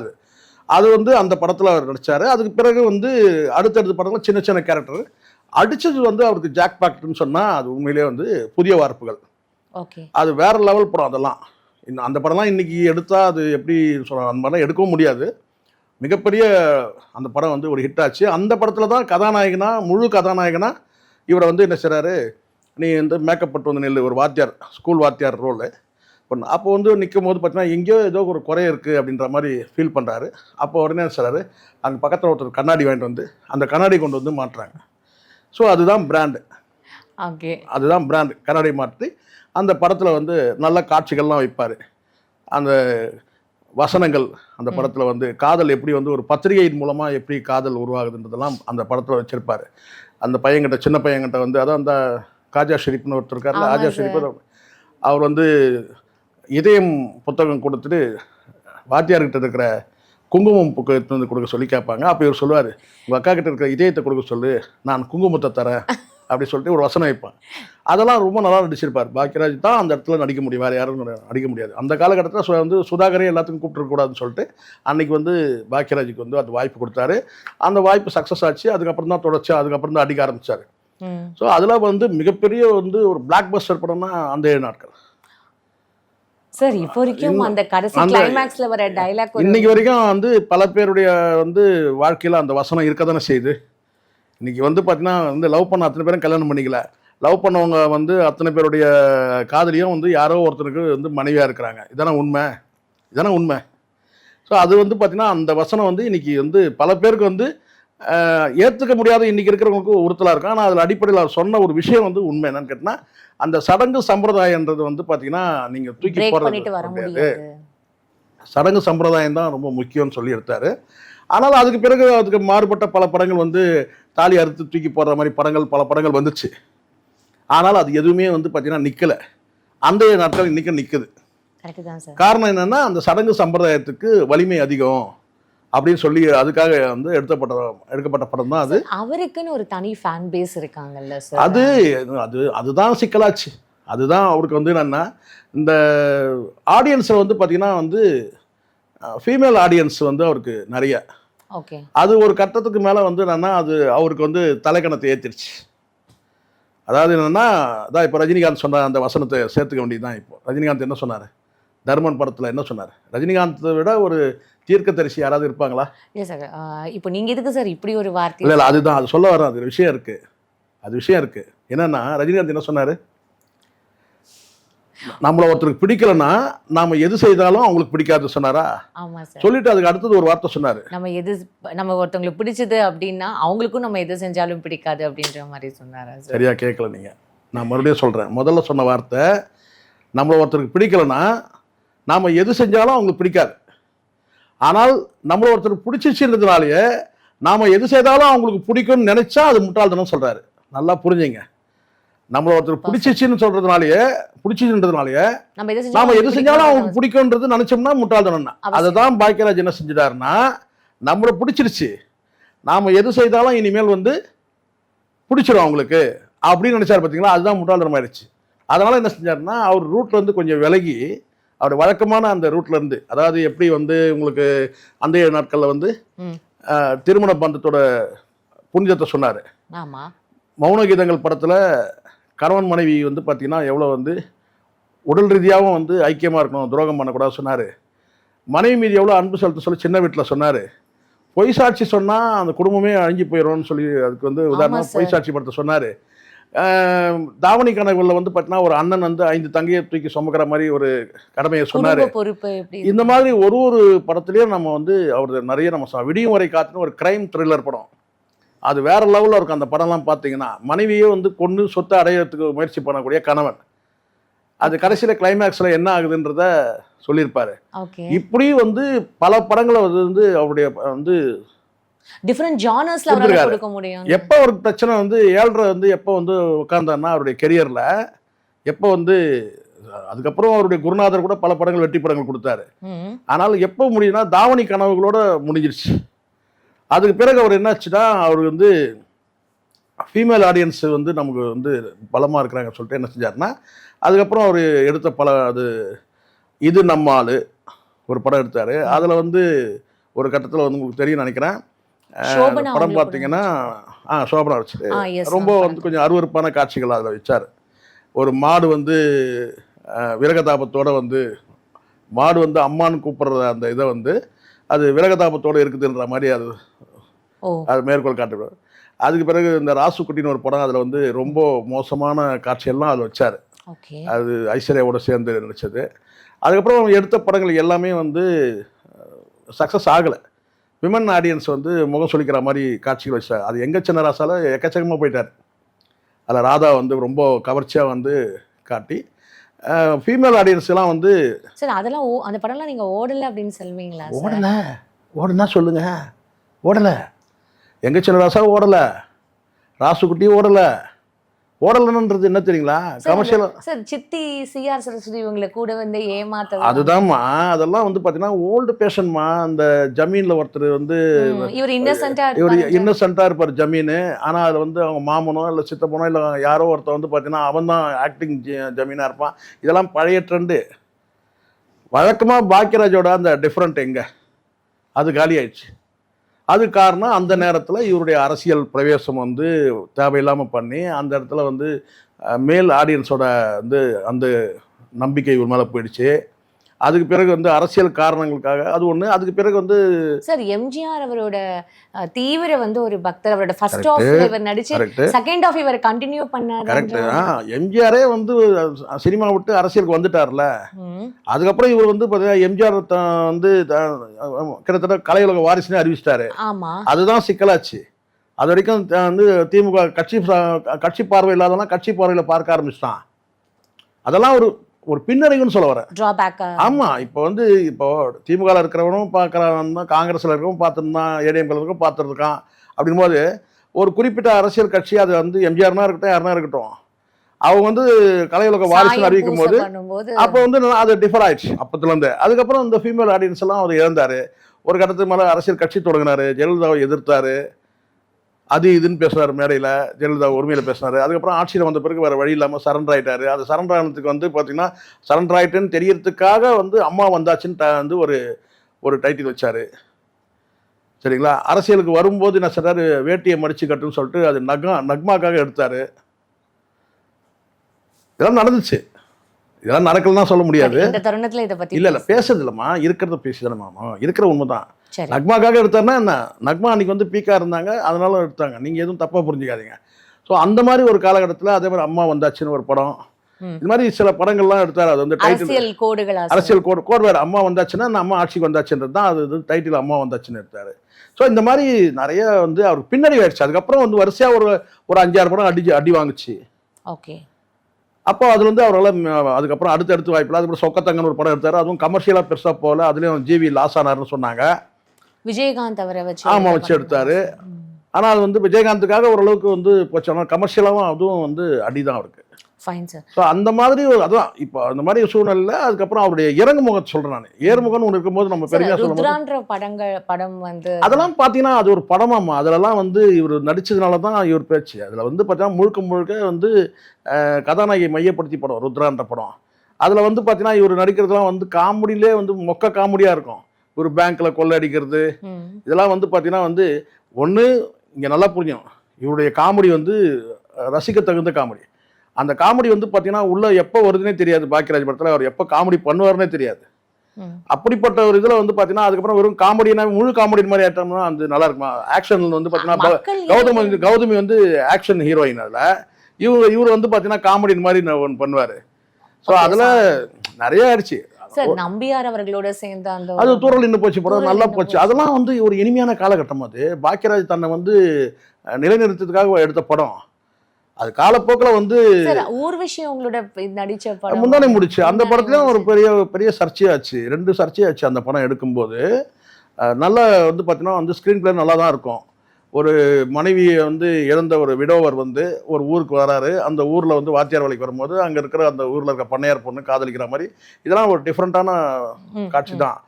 அது வந்து அந்த படத்தில் அவர் நடித்தார். அதுக்கு பிறகு வந்து அடுத்தடுத்த படத்தில் சின்ன சின்ன கேரக்டர் அடித்தது வந்து அவருக்கு ஜாக் பாக்கெட்னு சொன்னால் அது உண்மையிலே வந்து புதிய வார்ப்புகள். அது வேற லெவல் படம். அதெல்லாம் அந்த படம்லாம் இன்றைக்கி எடுத்தால் அது எப்படி சொல்கிறாங்க, அந்த மாதிரிலாம் எடுக்கவும் முடியாது. மிகப்பெரிய அந்த படம் வந்து ஒரு ஹிட் ஆச்சு. அந்த படத்தில் தான் முழு கதாநாயகனா இவரை வந்து என்ன செய்கிறாரு, நீ வந்து மேக்கப் பட்டு வந்து நெல் ஒரு வாத்தியார், ஸ்கூல் வாத்தியார் ரோலு பண்ண. அப்போ வந்து நிற்கும் போது பார்த்தீங்கன்னா எங்கேயோ ஏதோ ஒரு குறை இருக்குது அப்படின்ற மாதிரி ஃபீல் பண்ணுறாரு. அப்போ உடனே சொல்கிறாரு, அங்கே பக்கத்தில் ஒருத்தர் கண்ணாடி வாங்கிட்டு வந்து அந்த கண்ணாடி கொண்டு வந்து மாட்டுறாங்க. ஸோ அதுதான் பிராண்டு. அதுதான் பிராண்டு. கண்ணாடி மாற்றி அந்த படத்தில் வந்து நல்ல காட்சிகள்லாம் வைப்பார். அந்த வசனங்கள் அந்த படத்தில் வந்து காதல் எப்படி வந்து ஒரு பத்திரிகையின் மூலமாக எப்படி காதல் உருவாகுதுன்றதெல்லாம் அந்த படத்தில் வச்சுருப்பார். அந்த பையன்கிட்ட, சின்ன பையன்கிட்ட வந்து அதான் அந்த காஜா ஷெரீப்னு ஒருத்தர் இருக்கார்ல, ஆஜா ஷெரீப், அவர் வந்து இதயம் புத்தகம் கொடுத்துட்டு வாத்தியார்கிட்ட இருக்கிற குங்குமம் எடுத்து வந்து கொடுக்க சொல்லி கேட்பாங்க. அப்போ இவர் சொல்லுவார், உங்கள் அக்கா கிட்ட இருக்கிற இதயத்தை கொடுக்க சொல்லு, நான் குங்குமத்தை தரேன் அப்படி சொல்லிட்டு ஒரு வசனம் வைப்பான். அதெல்லாம் ரொம்ப நல்லா நடிச்சிருப்பார். பாக்கியராஜ் தான் அந்த இடத்துல நடிக்க முடியும், வேறு யாரும் நடிக்க முடியாது. அந்த காலகட்டத்தில் வந்து சுதாகரே எல்லாத்துக்கும் கூப்பிட்டுருக்கூடாதுன்னு சொல்லிட்டு அன்னைக்கு வந்து பாக்கியராஜுக்கு வந்து அந்த வாய்ப்பு கொடுத்தாரு. அந்த வாய்ப்பு சக்ஸஸ் ஆச்சு. அதுக்கப்புறம் தான் தொடர்ச்சி, அதுக்கப்புறம் தான் அடிக்க ஆரம்பித்தார். ஸோ அதில் வந்து மிகப்பெரிய வந்து ஒரு பிளாக் பஸ்டர் படம்னா அந்த 7 நாட்கள். சார் இப்போ வரைக்கும் அந்த கடைசி கிளைமேக்ஸ்ல வர டைலாக் இன்னைக்கு வரைக்கும் வந்து பல பேருடைய வந்து வாழ்க்கையில் அந்த வசனம் இருக்க தானே செய்யுது. இன்னைக்கு வந்து பார்த்தீங்கன்னா வந்து லவ் பண்ண அத்தனை பேரும் கல்யாணம் பண்ணிக்கல. லவ் பண்ணவங்க வந்து அத்தனை பேருடைய காதலியும் வந்து யாரோ ஒருத்தருக்கு வந்து மனைவியாக இருக்கிறாங்க. இதானே உண்மை, இதானே உண்மை. ஸோ அது வந்து பார்த்தீங்கன்னா அந்த வசனம் வந்து இன்னைக்கு வந்து பல பேருக்கு வந்து ஏற்றுக்க முடியாத இன்றைக்கி இருக்கிறவங்களுக்கு உறுத்தலாக இருக்கும். ஆனால் அதில் அடிப்படையில் அவர் சொன்ன ஒரு விஷயம் வந்து உண்மை என்னன்னு கேட்டால், அந்த சடங்கு சம்பிரதாயன்றது வந்து பார்த்தீங்கன்னா நீங்கள் தூக்கி போகிறது முடியாது. சடங்கு சம்பிரதாயம் தான் ரொம்ப முக்கியம்னு சொல்லி எடுத்தார். ஆனால் அதுக்கு பிறகு அதுக்கு மாறுபட்ட பல படங்கள் வந்து தாலி அறுத்து தூக்கி போடுற மாதிரி பல படங்கள் வந்துச்சு. ஆனால் அது எதுவுமே வந்து பார்த்தீங்கன்னா நிற்கலை. அந்த நாட்கள் இன்றைக்கும் நிற்குது. காரணம் என்னென்னா அந்த சடங்கு சம்பிரதாயத்துக்கு வலிமை அதிகம் அப்படின்னு சொல்லி அதுக்காக வந்து எடுக்கப்பட்ட படம் தான் அது. அவருக்குன்னு ஒரு தனி ஃபேன் பேஸ் இருக்காங்கல்ல சார். அதுதான் சிக்கலாச்சு. அதுதான் அவருக்கு வந்து என்னன்னா இந்த ஆடியன்ஸில் வந்து பார்த்தீங்கன்னா வந்து ஃபீமேல் ஆடியன்ஸ் வந்து அவருக்கு நிறைய. ஓகே. அது ஒரு கட்டத்துக்கு மேலே வந்து என்னன்னா அது அவருக்கு வந்து தலைக்கணத்தை ஏற்றிடுச்சு. அதாவது என்னென்னா அதான் இப்போ ரஜினிகாந்த் சொன்ன அந்த வசனத்தை சேர்த்துக்க வேண்டியது தான். இப்போ ரஜினிகாந்த் என்ன சொன்னார், தர்மன் படத்தில் என்ன சொன்னார்? ரஜினிகாந்தை விட ஒரு தீர்க்கதரிசி யாராவது இருப்பாங்களா? இல்லை சார். இப்போ நீங்கள் எதுக்கு சார் இப்படி ஒரு வார்த்தை? இல்லை அதுதான் அது சொல்ல வர அது விஷயம் இருக்குது. அது விஷயம் இருக்குது. என்னென்னா ரஜினிகாந்த் என்ன சொன்னார், நம்மளை ஒருத்தருக்கு பிடிக்கலன்னா நாம எது செய்தாலும் அவங்களுக்கு பிடிக்காது சொன்னாரா? ஆமாம் சார். சொல்லிட்டு அதுக்கு அடுத்தது ஒரு வார்த்தை சொன்னார், நம்ம ஒருத்தவங்களுக்கு பிடிச்சது அப்படின்னா அவங்களுக்கும் நம்ம எது செஞ்சாலும் பிடிக்காது அப்படின்ற மாதிரி சொன்னாரா? சரியா கேட்கல நீங்கள். நான் மறுபடியும் சொல்கிறேன். முதல்ல சொன்ன வார்த்தை, நம்மளை ஒருத்தருக்கு பிடிக்கலன்னா நாம் எது செஞ்சாலும் அவங்களுக்கு பிடிக்காது. ஆனால் நம்மளை ஒருத்தருக்கு பிடிச்சிச்சுன்றதுனாலேயே நாம் எது செய்தாலும் அவங்களுக்கு பிடிக்கும்னு நினச்சா அது முட்டாள்தனம் சொல்கிறாரு. நல்லா புரிஞ்சுங்க. நம்மளை ஒருத்தர் பிடிச்சிச்சுன்னு சொல்கிறதுனாலேயே நாம் எது செஞ்சாலும் அவங்களுக்கு பிடிக்கும்ன்றது நினச்சோம்னா முட்டாள்தனம் தான். அதை தான் பாக்கியராஜ் என்ன செஞ்சிட்டாருன்னா, நம்மளை பிடிச்சிருச்சு, நாம் எது செய்தாலும் இனிமேல் வந்து பிடிச்சிடும் அவங்களுக்கு அப்படின்னு நினச்சார். பார்த்தீங்களா? அதுதான் முட்டாள்தனம் ஆயிடுச்சு. அதனால் என்ன செஞ்சாருன்னா, அவர் ரூட்லேருந்து கொஞ்சம் விலகி அவருடைய வழக்கமான அந்த ரூட்லேருந்து, அதாவது எப்படி வந்து உங்களுக்கு அந்த 7 நாட்களில் வந்து திருமண பந்தத்தோட புனிதத்தை சொன்னார். மௌன கீதங்கள் படத்தில் கணவன் மனைவி வந்து பார்த்தீங்கன்னா எவ்வளோ வந்து உடல் ரீதியாகவும் வந்து ஐக்கியமாக இருக்கணும், துரோகம் பண்ணக்கூடாது சொன்னார். மனைவி மீது எவ்வளோ அன்பு செலுத்த சொல்லி சின்ன வீட்டில் சொன்னார். பொய் சாட்சி சொன்னால் அந்த குடும்பமே அழிஞ்சு போயிடும்னு சொல்லி அதுக்கு வந்து உதாரணம் பொய் சாட்சி படத்தை சொன்னார். தாவணி கனவுகளில் வந்து பார்த்தீங்கன்னா ஒரு அண்ணன் வந்து 5 தங்கையை தூக்கி சுமக்கிற மாதிரி ஒரு கடமையை சொன்னார். இந்த மாதிரி ஒரு படத்துலேயும் நம்ம வந்து அவர் நிறைய நம்ம விடியும் வரை காத்துன்னு ஒரு கிரைம் த்ரில்லர் படம், அது வேற லெவலில் இருக்கும். அந்த படம்லாம் பார்த்தீங்கன்னா மனைவியே வந்து கொண்டு சொத்தை அடையிறதுக்கு முயற்சி பண்ணக்கூடிய கணவன், அது கடைசியில் கிளைமேக்ஸில் என்ன ஆகுதுன்றத சொல்லியிருப்பாரு. இப்படி வந்து பல படங்களை வந்து அவருடைய வந்து டிஃபரண்ட் ஜானர்ஸ்ல அவரால கொடுக்க முடியும். எப்போ ஒரு பிரச்சனை வந்து 7.5 வந்து எப்போ வந்து உட்கார்ந்தாருன்னா அவருடைய கெரியரில் எப்போ வந்து அதுக்கப்புறம் அவருடைய குருநாதர் கூட பல படங்கள் வெற்றி படங்கள் கொடுத்தாரு. ஆனால் எப்போ முடியும்னா தாவணி கனவுகளோட முடிஞ்சிருச்சு. அதுக்கு பிறகு அவர் என்னாச்சுன்னா அவர் வந்து ஃபீமேல் ஆடியன்ஸ் வந்து நமக்கு வந்து பலமாக இருக்கிறாங்கன்னு சொல்லிட்டு என்ன செஞ்சாருன்னா, அதுக்கப்புறம் அவர் எடுத்த அது இது நம்ம ஆளு ஒரு படம் எடுத்தார். அதில் வந்து ஒரு கட்டத்தில் வந்து உங்களுக்கு தெரியும் நினைக்கிறேன், படம் பார்த்தீங்கன்னா சோபனா வச்சு ரொம்ப வந்து கொஞ்சம் அருவருப்பான காட்சிகள் அதில் வச்சார். ஒரு மாடு வந்து விரகதாபத்தோடு வந்து மாடு வந்து அம்மான்னு கூப்பிட்ற அந்த இதை வந்து அது விரகதாபத்தோடு இருக்குதுன்ற மாதிரி அது மேற்கோள் காட்டுவார். அதுக்கு பிறகு இந்த ராசுக்குட்டின்னு ஒரு படம், அதில் வந்து ரொம்ப மோசமான காட்சியெல்லாம் அதில் வச்சார். அது ஐஸ்வர்யாவோட சேர்ந்து நினச்சது. அதுக்கப்புறம் எடுத்த படங்கள் எல்லாமே வந்து சக்ஸஸ் ஆகலை. விமன் ஆடியன்ஸ் வந்து முகம் சொல்லிக்கிற மாதிரி காட்சிகள் வச்சார். அது எங்க சின்ன ராசால எக்கச்சக்கமாக போயிட்டார். அதில் ராதா வந்து ரொம்ப கவர்ச்சியாக வந்து காட்டி ஃபீமேல் ஆடியன்ஸ்லாம் வந்து சார் அதெல்லாம் அந்த படம்லாம் நீங்கள் ஓடலை அப்படின்னு சொல்லுவீங்களா? ஓடனா சொல்லுங்க. ஓடலை. எங்க சின்ன ராசா ஓடலை, ராசுக்குட்டி ஓடலை, ஓடலன்றது என்ன தெரியுங்களா, கமர்ஷியல். சார் சித்தி சிஆர் சரஸ்வதி இவங்களை கூட வந்து ஏமாத்த அதுதான்மா, அதெல்லாம் வந்து பார்த்தீங்கன்னா ஓல்டு பேஷன்மா. அந்த ஜமீனில் ஒருத்தர் வந்து இவர் இன்னசென்ட்டா இவர் இருப்பாரு. இன்னசென்ட்டாக இருப்பார் ஜமீன். ஆனால் அதில் வந்து அவங்க மாமனோ இல்லை சித்தப்பனோ இல்லை யாரோ ஒருத்தர் வந்து பார்த்தீங்கன்னா அவன் தான் ஆக்டிங் ஜமீனாக இருப்பான். இதெல்லாம் பழைய ட்ரெண்டு. வழக்கமாக பாக்கியராஜோட அந்த டிஃப்ரெண்ட் எங்கே, அது காலி ஆயிடுச்சு. அது காரணம் அந்த நேரத்தில் இவருடைய அரசியல் பிரவேசம் வந்து தேவையில்லாமல் பண்ணி அந்த இடத்துல வந்து மேல் ஆடியன்ஸோட வந்து அந்த நம்பிக்கை இவர் மேலே போயிடுச்சு. அதுக்கு பிறகு வந்து அரசியல் காரணங்களுக்காக அது ஒன்று. அதுக்கு பிறகு வந்து சார் எம்ஜிஆர் அவரோட தீவிர வந்து ஒரு பக்தர். அவரோட ஃபர்ஸ்ட் ஆஃப் இவர் நடிச்சு செகண்ட் ஆஃப் இவர் கண்டினியூ பண்ணாரு. கரெக்டு. எம்ஜிஆரே வந்து சினிமா விட்டு அரசியலுக்கு வந்துட்டார்ல. அதுக்கப்புறம் இவர் வந்து பார்த்தீங்கன்னா எம்ஜிஆர் வந்து கிட்டத்தட்ட கலையுலக வாரிசுன்னு அறிவிச்சிட்டாரு. ஆமா, அதுதான் அதுதான் சிக்கலாச்சு. அது வரைக்கும் வந்து திமுக கட்சி பார்வை இல்லாதவனா கட்சி பார்வையில் பார்க்க ஆரம்பிச்சிட்டான். அதெல்லாம் ஒரு ஒரு பின்னடைவுன்னு சொல்ல வரேன். டிராபேக். ஆமாம், இப்போ வந்து இப்போ திமுகவில் இருக்கிறவனும் பார்க்குறான், காங்கிரஸில் இருக்கிறவங்க பார்த்துருந்தான், ஏடிஎம்கில் இருக்கிறவங்க பார்த்துருக்கான். அப்படின்போது ஒரு குறிப்பிட்ட அரசியல் கட்சி, அது வந்து எம்ஜிஆர்னா இருக்கட்டும் யாருனா இருக்கட்டும், அவங்க வந்து கலையுலக வாரிசுன்னு அறிவிக்கும் போது அப்போ வந்து அது டிஃபர் ஆயிடுச்சு அப்பத்துலேருந்து. அதுக்கப்புறம் இந்த ஃபீமேல் ஆடியன்ஸ் எல்லாம் அவர் இழந்தார். ஒரு கட்டத்துக்கு மேலே அரசியல் கட்சி தொடங்கினார், ஜெயலலிதாவை எதிர்த்தார், அது இதுன்னு பேசுனார் மேடையில், ஜெயலலிதா உரிமையில் பேசினார். அதுக்கப்புறம் ஆட்சியில் வந்த பிறகு வேறு வழி இல்லாமல் சரண்டர் ஆகிட்டார். அது சரண்டர் ஆனதுக்கு வந்து பார்த்திங்கன்னா சரண்டர் ஆகிட்டுன்னு தெரியறதுக்காக வந்து அம்மா வந்தாச்சுன்னு வந்து ஒரு டைட்டில் வச்சார். சரிங்களா. அரசியலுக்கு வரும்போது என்ன சொல்கிறார், வேட்டியை மடித்து கட்டுன்னு சொல்லிட்டு அது நக்மாக்காக எடுத்தார். இதெல்லாம் நடந்துச்சு. இதெல்லாம் நடக்கலன்னா சொல்ல முடியாது. இந்த தருணத்துல இத பத்தி இல்ல பேசுறது இல்லம்மா, இருக்கிறத பேசிதானேமா, இருக்கிற உண்மைதான். நக்மாக்காக எடுத்தாருன்னா என்ன, நக்மா அன்னைக்கு வந்து பீக்கா இருந்தாங்க, அதனால எடுத்தாங்க. நீங்க எதுவும் தப்பா புரிஞ்சுக்காதீங்க. ஸோ அந்த மாதிரி ஒரு காலகட்டத்தில் அதே மாதிரி அம்மா வந்தாச்சுன்னு ஒரு படம், இது மாதிரி சில படங்கள்லாம் எடுத்தார். அது வந்து அரசியல் கோடுகள், அரசியல் கோடு வேறு. அம்மா வந்தாச்சுன்னா அம்மா ஆட்சிக்கு வந்தாச்சுன்றது தான் அது டைட்டில், அம்மா வந்தாச்சுன்னு எடுத்தார். ஸோ இந்த மாதிரி நிறைய வந்து அவருக்கு பின்னாடி ஆயிடுச்சு. அதுக்கப்புறம் வந்து வரிசையாக ஒரு 5-6 படம் அடி வாங்குச்சு. ஓகே. அப்போ அதுல வந்து அவரால் அதுக்கப்புறம் அடுத்தடுத்து வாய்ப்பில்லை. அதுக்கப்புறம் சொக்கத்தங்கன்னு ஒரு படம் எடுத்தார். அதுவும் கமர்ஷியலாக பெருசாக போகல. அதுலேயும் ஜிவி லாஸ் ஆனார்னு சொன்னாங்க. விஜயகாந்த் அவரை வச்சு வச்சு எடுத்தார். ஆனால் அது வந்து விஜயகாந்துக்காக ஓரளவுக்கு வந்து போச்சு. கமர்ஷியலாகவும் அதுவும் வந்து அடிதான் அவருக்கு. Fine sir. ஸோ அந்த மாதிரி அதான் இப்போ அந்த மாதிரி சூழ்நிலையில் அதுக்கப்புறம் அவருடைய இறங்கு முகத்தை சொல்கிறேன் நான். ஏறுமுகம்னு ஒன்று இருக்கும்போது நம்ம பெருமையாக சொல்லுவோம். படம் வந்து அதெல்லாம் பார்த்தீங்கன்னா அது ஒரு படமாம்மா. அதிலலாம் வந்து இவர் நடித்ததுனால தான் இவர் பேச்சு. அதில் வந்து பார்த்தீங்கன்னா முழுக்க வந்து கதாநாயகி மையப்படுத்தி படம் ருத்ரான்ற படம். அதில் வந்து பார்த்தீங்கன்னா இவர் நடிக்கிறதுலாம் வந்து காமெடியிலே வந்து மொக்க காமெடியாக இருக்கும். ஒரு பேங்க்கில் கொள்ளை அடிக்கிறது, இதெல்லாம் வந்து பார்த்தீங்கன்னா வந்து ஒன்று இங்கே நல்லா புரியும், இவருடைய காமெடி வந்து ரசிக்க தகுந்த காமெடி. அந்த காமெடி வந்து பார்த்தீங்கன்னா உள்ள எப்போ வருதுன்னே தெரியாது. பாக்கியராஜ் படத்தில் அவர் எப்போ காமெடி பண்ணுவார்னே தெரியாது. அப்படிப்பட்ட ஒரு இதில் வந்து பார்த்தீங்கன்னா அதுக்கப்புறம் வெறும் காமெடினா முழு காமெடி மாதிரி ஆட்டம்னா அது நல்லா இருக்குமா. ஆக்ஷன் வந்து பார்த்தீங்கன்னா கௌதமி வந்து ஆக்ஷன் ஹீரோயின். அதில் இவர் வந்து பார்த்தீங்கன்னா காமெடி மாதிரி ஒன்று பண்ணுவார். ஸோ அதில் நிறைய ஆயிடுச்சு. சார் நம்பியார் அவர்களோட சேர்ந்து அந்த அது தூரல் நின்று போச்சு படம், நல்லா போச்சு. அதெல்லாம் வந்து ஒரு இனிமையான காலகட்டம். அது பாக்கியராஜ் தன்னை வந்து நிலைநிறுத்ததுக்காக எடுத்த படம். அது காலப்போக்கில் வந்து ஊர்வஷி உங்களோட நடிச்ச படம் முந்தானே முடிச்சு. அந்த படத்துலயும் ஒரு பெரிய சர்ச்சையாச்சு, 2 சர்ச்சையாச்சு அந்த படம் எடுக்கும்போது. நல்லா வந்து பார்த்தீங்கன்னா வந்து ஸ்க்ரீன் பிளே நல்லா தான் இருக்கும். ஒரு மனைவியை வந்து இழந்த ஒரு விடோவர் வந்து ஒரு ஊருக்கு வராரு. அந்த ஊரில் வந்து வாத்தியார் வேலைக்கு வரும்போது அங்கே இருக்கிற அந்த ஊரில் இருக்க பண்ணையார் பொண்ணு காதலிக்கிற மாதிரி, இதெல்லாம் ஒரு டிஃப்ரெண்ட்டான காட்சி தான்.